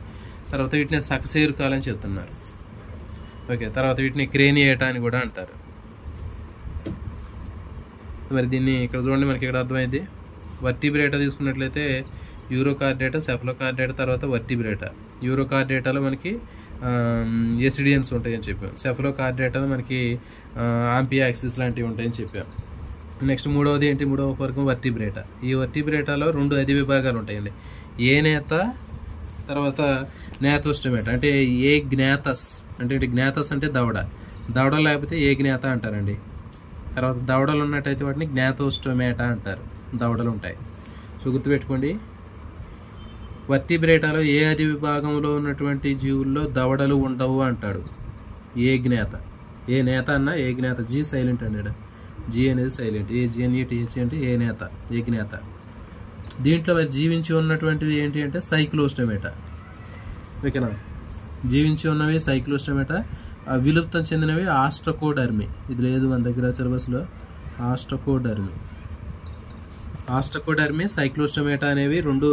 Speaker 1: తర్వాత వీటిని సకశేరుకాలు అని చెప్తున్నారు. ఓకే, తర్వాత వీటిని క్రేనియేటా అని కూడా అంటారు. మరి దీన్ని ఇక్కడ చూడండి, మనకి ఇక్కడ అర్థమైంది. వర్టిబ్రేటా తీసుకున్నట్లయితే యూరోకార్డేటా, సెఫలోకార్డేటా, తర్వాత వర్టిబ్రేటా. యూరోకార్డేటాలో మనకి ఎసిడియన్స్ ఉంటాయని చెప్పాం, సెఫలోకార్డేటాలో మనకి ఆంపియాక్సిస్ లాంటివి ఉంటాయని చెప్పాం. నెక్స్ట్ మూడవది ఏంటి, మూడవ వర్గం వర్టిబ్రేటా. ఈ వర్టిబ్రేటాలో 2 అధి విభాగాలు ఉంటాయండి, ఏ నేత, తర్వాత నేతోస్టోమేటా. అంటే ఏ జ్ఞాతస్ అంటే జ్ఞాతస్ అంటే దవడ లేకపోతే ఏ జ్ఞాత అంటారండి. తర్వాత దవడలు ఉన్నట్టయితే వాటిని జ్ఞాతోస్టోమేటా అంటారు, దవడలు ఉంటాయి. సో గుర్తుపెట్టుకోండి, వర్టిబ్రేటాలో ఏ అధి విభాగంలో ఉన్నటువంటి జీవుల్లో దవడలు ఉండవు అంటాడు ఏ జ్ఞాత. ఏ నేత అన్న ఏ జ్ఞాత, జీ సైలెంట్ అండి, జీ అనేది సైలెంట్, ఏ జిఎన్ఈటిహెచ్ అంటే ఏ నేత, ఏ జ్ఞాత. దీంట్లో మరి జీవించి ఉన్నటువంటివి ఏంటి అంటే సైక్లోస్టోమేటా. ఓకేనా, జీవించి ఉన్నవి సైక్లోస్టోమేటా, విలుప్తం చెందినవి ఆస్ట్రకోడర్మి. ఇది లేదు మన దగ్గర సిలబస్లో, ఆస్ట్రకోడర్మి, సైక్లోస్టోమేటా అనేవి 2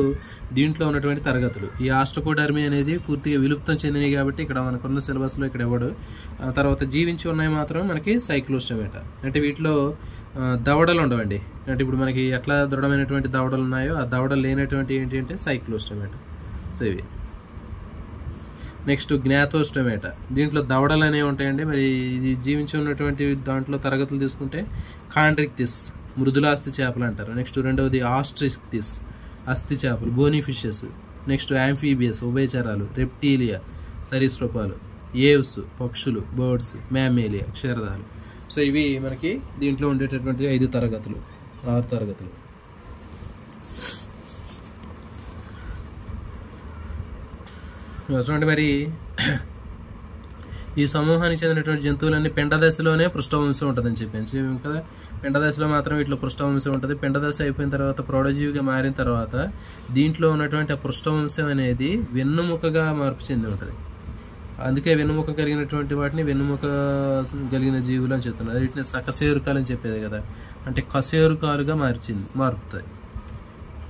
Speaker 1: దీంట్లో ఉన్నటువంటి తరగతులు. ఈ ఆస్ట్రకోడర్మి అనేది పూర్తిగా విలుప్తం చెందినవి కాబట్టి ఇక్కడ మనకున్న సిలబస్లో ఇక్కడ ఇవ్వడు. తర్వాత జీవించి ఉన్నాయి మాత్రం మనకి సైక్లోస్టోమేటా. అంటే వీటిలో దవడలు ఉండవండి, అంటే ఇప్పుడు మనకి ఎట్లా దృఢమైనటువంటి దవడలు ఉన్నాయో ఆ దవడలు లేనటువంటి ఏంటి అంటే సైక్లోస్టోమేటా. సో ఇవి. నెక్స్ట్ జ్ఞాతోస్టోమేటా, దీంట్లో దవడలు అనేవి ఉంటాయండి. మరి ఇది జీవించి ఉన్నటువంటి దాంట్లో తరగతులు తీసుకుంటే కాండ్రిక్తిస్, మృదులాస్థి చేపలు అంటారు. నెక్స్ట్ రెండవది ఆస్ట్రిక్తిస్, అస్థి చేపలు, బోనీ ఫిషెస్. నెక్స్ట్ యాంఫీబియస్, ఉభయచరాలు, రెప్టీలియా, సరీసృపాలు, ఏవ్స్, పక్షులు, బర్డ్స్, మ్యామేలియా, క్షీరదాలు. సో ఇవి మనకి దీంట్లో ఉండేటటువంటి 6 తరగతులు. చూడండి, మరి ఈ సమూహానికి చెందినటువంటి జంతువులన్నీ పిండ దశలోనే పృష్ఠవంశం ఉంటుందని చెప్పాను కదా. పిండ దశలో మాత్రం వీటిలో పృష్ఠవంశం ఉంటుంది. పిండ దశ అయిపోయిన తర్వాత ప్రౌఢజీవిగా మారిన తర్వాత దీంట్లో ఉన్నటువంటి ఆ పృష్ఠవంశం అనేది వెన్నుముకగా మార్పు చెంది ఉంటుంది. అందుకే వెన్నుముక కలిగినటువంటి వాటిని వెన్నుముక కలిగిన జీవులు అని చెప్తున్నారు. వీటిని సకశేరుకాలు అని చెప్పేది కదా, అంటే కశేరుకాలుగా మారుతాయి.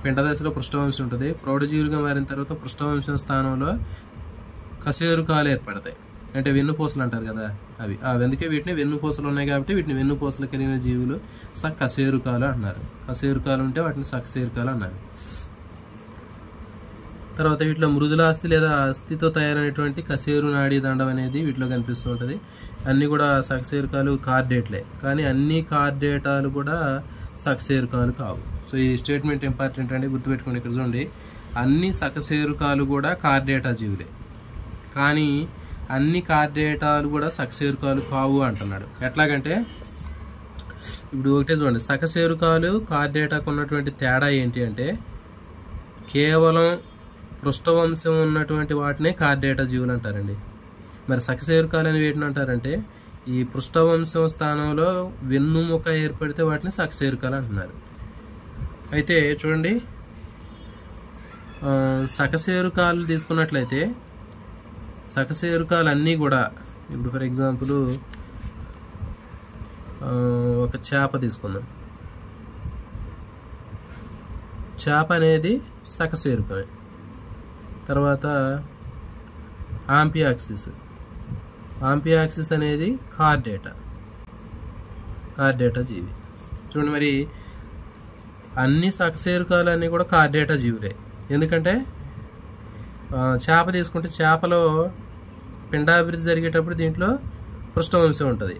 Speaker 1: పిండ దశలో పృష్ఠవంశం ఉంటుంది. ప్రౌఢజీవులుగా మారిన తర్వాత పృష్ఠవంశం స్థానంలో కశేరుకాలు ఏర్పడతాయి, అంటే వెన్నుపూసలు అంటారు కదా అవి. అందుకే వీటిని వెన్నుపూసలు ఉన్నాయి కాబట్టి వీటిని వెన్నుపూసలు కలిగిన జీవులు కశేరుకాలు అంటున్నారు. కశేరుకాలు ఉంటే వాటిని సకశేరుకాలు అన్నారు. తర్వాత వీటిలో మృదులాస్థి లేదా అస్థితో తయారైనటువంటి కశేరు నాడీ దండం అనేది వీటిలో కనిపిస్తూ ఉంటుంది. అన్నీ కూడా సకశేరుకాలు కార్డేట్లే, కానీ అన్ని కార్డేటాలు కూడా సకశేరుకాలు కావు. సో ఈ స్టేట్మెంట్ ఇంపార్టెంట్ అండి, గుర్తుపెట్టుకోండి. ఇక్కడ చూడండి, అన్ని సకశేరుకాలు కూడా కార్డేటా జీవులే, కానీ అన్ని కార్డేటాలు కూడా సకశేరుకాలు కావు అంటున్నాడు. ఎట్లాగంటే ఇప్పుడు ఒకటే చూడండి, సకశేరుకాలు కార్డేటాకు ఉన్నటువంటి తేడా ఏంటి అంటే కేవలం పృష్ఠవంశం ఉన్నటువంటి వాటినే కార్డేటా జీవులు అంటారండి. మరి సకశేరుకాలు అని వేటిని అంటారంటే ఈ పృష్ఠవంశం స్థానంలో వెన్నుముక ఏర్పడితే వాటిని సకశేరుకాలు అంటున్నారు. అయితే చూడండి, సకశేరుకాలు తీసుకున్నట్లయితే సకశేరుకాలు అన్నీ కూడా, ఇప్పుడు ఫర్ ఎగ్జాంపుల్ ఒక చేప తీసుకుందాం. చేప అనేది సకశేరుకమే. తర్వాత ఆంపియాక్సిస్ అనేది కార్డేటా జీవి. చూడండి, మరి అన్ని సకశేరుకాలు అన్నీ కూడా కార్డేటా జీవులే. ఎందుకంటే చేప తీసుకుంటే చేపలో పిండాభివృద్ధి జరిగేటప్పుడు దీంట్లో పృష్ఠవంశం ఉంటుంది.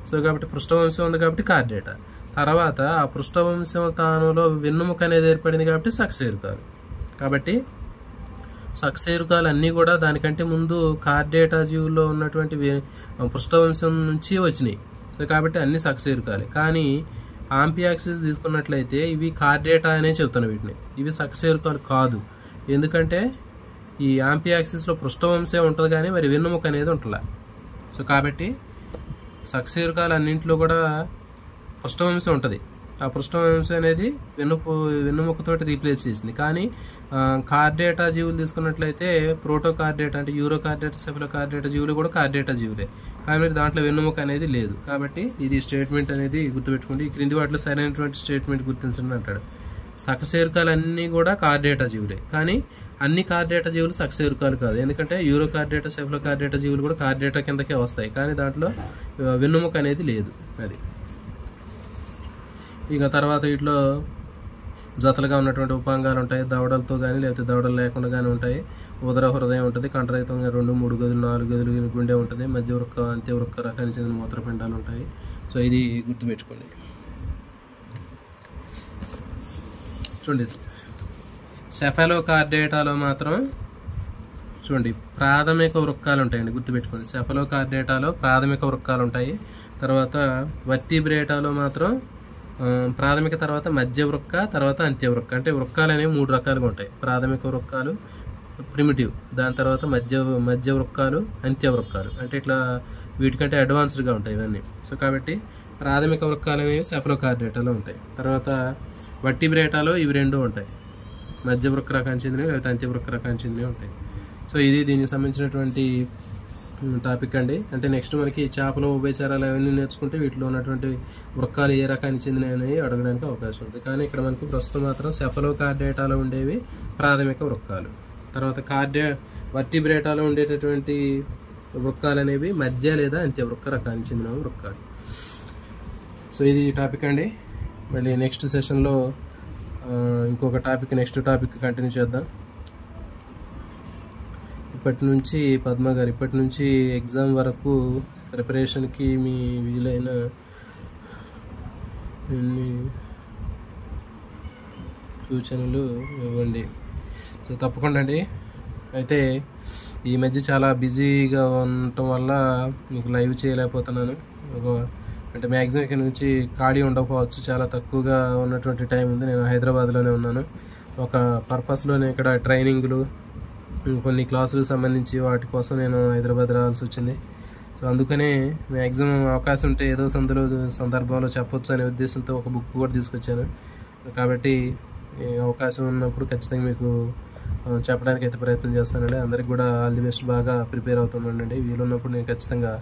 Speaker 1: సో కాబట్టి పృష్ఠవంశం ఉంది కాబట్టి కార్డేటా. తర్వాత ఆ పృష్ఠవంశం స్థానంలో వెన్నుముక అనేది ఏర్పడింది కాబట్టి సకశేరుకాలు. కాబట్టి సకశేరుకాలు అన్నీ కూడా దానికంటే ముందు కార్డేటా జీవుల్లో ఉన్నటువంటి పృష్ఠవంశం నుంచి వచ్చినాయి. సో కాబట్టి అన్ని సకశేరుకాలే. కానీ ఆంపియాక్సిస్ తీసుకున్నట్లయితే ఇవి కార్డేటా అనే చెప్తాను వీటిని, ఇవి సకశేరుకాలు కాదు. ఎందుకంటే ఈ ఆంపియాక్సిస్లో పృష్ఠవంశం ఉంటుంది కానీ మరి వెన్నుముక అనేది ఉంటుందా. సో కాబట్టి సకశేరుకాలు అన్నింటిలో కూడా పృష్ఠవంశం ఉంటుంది. ఆ పృష్ఠవంశం అనేది వెన్నుముకతోటి రీప్లేస్ చేసింది. కానీ కార్డేటా జీవులు తీసుకున్నట్లయితే ప్రోటోకార్డేటా అంటే యూరోకార్డేటా, సెఫలోకార్డేటా జీవులు కూడా కార్డేటా జీవులే, కానీ దాంట్లో వెన్నుముక అనేది లేదు. కాబట్టి ఇది స్టేట్మెంట్ అనేది గుర్తుపెట్టుకోండి. ఈ క్రింది వాటిలో సరైనటువంటి స్టేట్మెంట్ గుర్తించండి అంటాడు. సకశేరుకాలు అన్నీ కూడా కార్డేటా జీవులే, కానీ అన్ని కార్డేటా జీవులు సకశేరుకాలు కాదు. ఎందుకంటే యూరోకార్డేటా, సెఫలోకార్డేటా జీవులు కూడా కార్డేటా కిందకే వస్తాయి, కానీ దాంట్లో వెన్నుముక అనేది లేదు. అది ఇక తర్వాత వీటిలో జతలుగా ఉన్నటువంటి ఉపాంగాలు ఉంటాయి. దవడలతో కానీ లేకపోతే దవడలు లేకుండా కానీ ఉంటాయి. ఉదర హృదయం ఉంటుంది. కంఠరహితంగా 2, 3 గదులు, 4 గదులు గుండె ఉంటుంది. మధ్యవృక్క, అంత్యవృక్క రకానికి చెందిన మూత్రపిండాలు ఉంటాయి. సో ఇది గుర్తుపెట్టుకోండి. చూడండి, సెఫలోకార్డేటాలో మాత్రం చూడండి ప్రాథమిక వృక్కాలు ఉంటాయండి, గుర్తుపెట్టుకోండి. సెఫలోకార్డేటాలో ప్రాథమిక వృక్కాలు ఉంటాయి. తర్వాత వర్టిబ్రేటాలో మాత్రం ప్రాథమిక, తర్వాత మధ్య వృక్క, తర్వాత అంత్యవృక్క. అంటే వృక్కాలు అనేవి 3 రకాలుగా ఉంటాయి. ప్రాథమిక వృక్కాలు ప్రిమిటివ్, దాని తర్వాత మధ్య వృక్కాలు, అంత్యవృక్కాలు. అంటే ఇట్లా వీటికంటే అడ్వాన్స్డ్గా ఉంటాయి ఇవన్నీ. సో కాబట్టి ప్రాథమిక వృక్కాలు అనేవి సెఫలోకార్డేటాలో ఉంటాయి. తర్వాత వర్టిబ్రేటాలో ఇవి 2 ఉంటాయి, మధ్య వృక్క రకానికి చెందినవి లేకపోతే అంత్యవృక్క రకానికి చెందినవి ఉంటాయి. సో ఇది దీనికి సంబంధించినటువంటి టాపిక్ అండి. అంటే నెక్స్ట్ మనకి చేపలు, ఉభయచరాలు అవన్నీ నేర్చుకుంటే వీటిలో ఉన్నటువంటి వృక్కాలు ఏ రకానికి చెందినవి అనేవి అడగడానికి అవకాశం ఉంది. కానీ ఇక్కడ మనకు ప్రస్తుతం మాత్రం సెఫలోకార్డేటాలో ఉండేవి ప్రాథమిక వృక్కాలు. తర్వాత వర్టిబ్రేటాలో ఉండేటటువంటి వృక్కాలు అనేవి మధ్య లేదా అంత్యవృక్క రకానికి చెందిన వృక్కాలు. సో ఇది టాపిక్ అండి. మళ్ళీ నెక్స్ట్ సెషన్లో ఇంకొక టాపిక్, నెక్స్ట్ టాపిక్ కంటిన్యూ చేద్దాం. ఇప్పటి నుంచి పద్మ గారు, ఇప్పటి నుంచి ఎగ్జామ్ వరకు ప్రిపరేషన్కి మీ వీలైన సూచనలు ఇవ్వండి. సో తప్పకుండా అండి. అయితే ఈ మధ్య చాలా బిజీగా ఉండటం వల్ల మీకు లైవ్ చేయలేకపోతున్నాను. అంటే మ్యాక్సిమం ఇక్కడ నుంచి ఖాళీ ఉండకపోవచ్చు, చాలా తక్కువగా ఉన్నటువంటి టైం ఉంది. నేను హైదరాబాద్లోనే ఉన్నాను. ఒక పర్పస్లోనే ఇక్కడ ట్రైనింగ్లు, కొన్ని క్లాసులకు సంబంధించి వాటి కోసం నేను హైదరాబాద్ రావాల్సి వచ్చింది. సో సో అందుకనే మ్యాక్సిమం అవకాశం ఉంటే ఏదో సందర్భంలో చెప్పొచ్చు అనే ఉద్దేశంతో ఒక బుక్ కూడా తీసుకొచ్చాను. కాబట్టి అవకాశం ఉన్నప్పుడు ఖచ్చితంగా మీకు చెప్పడానికి అయితే ప్రయత్నం చేస్తానండి. అందరికి కూడా ఆల్ ది బెస్ట్. బాగా ప్రిపేర్ అవుతున్నానండి. వీలున్నప్పుడు నేను ఖచ్చితంగా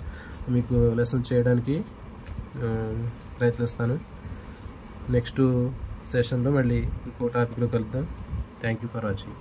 Speaker 1: మీకు లెసన్ చేయడానికి ప్రయత్నిస్తాను. నెక్స్ట్ సెషన్లో మళ్ళీ ఇంకో టాపిక్లో కలుద్దాం. Thank you for watching.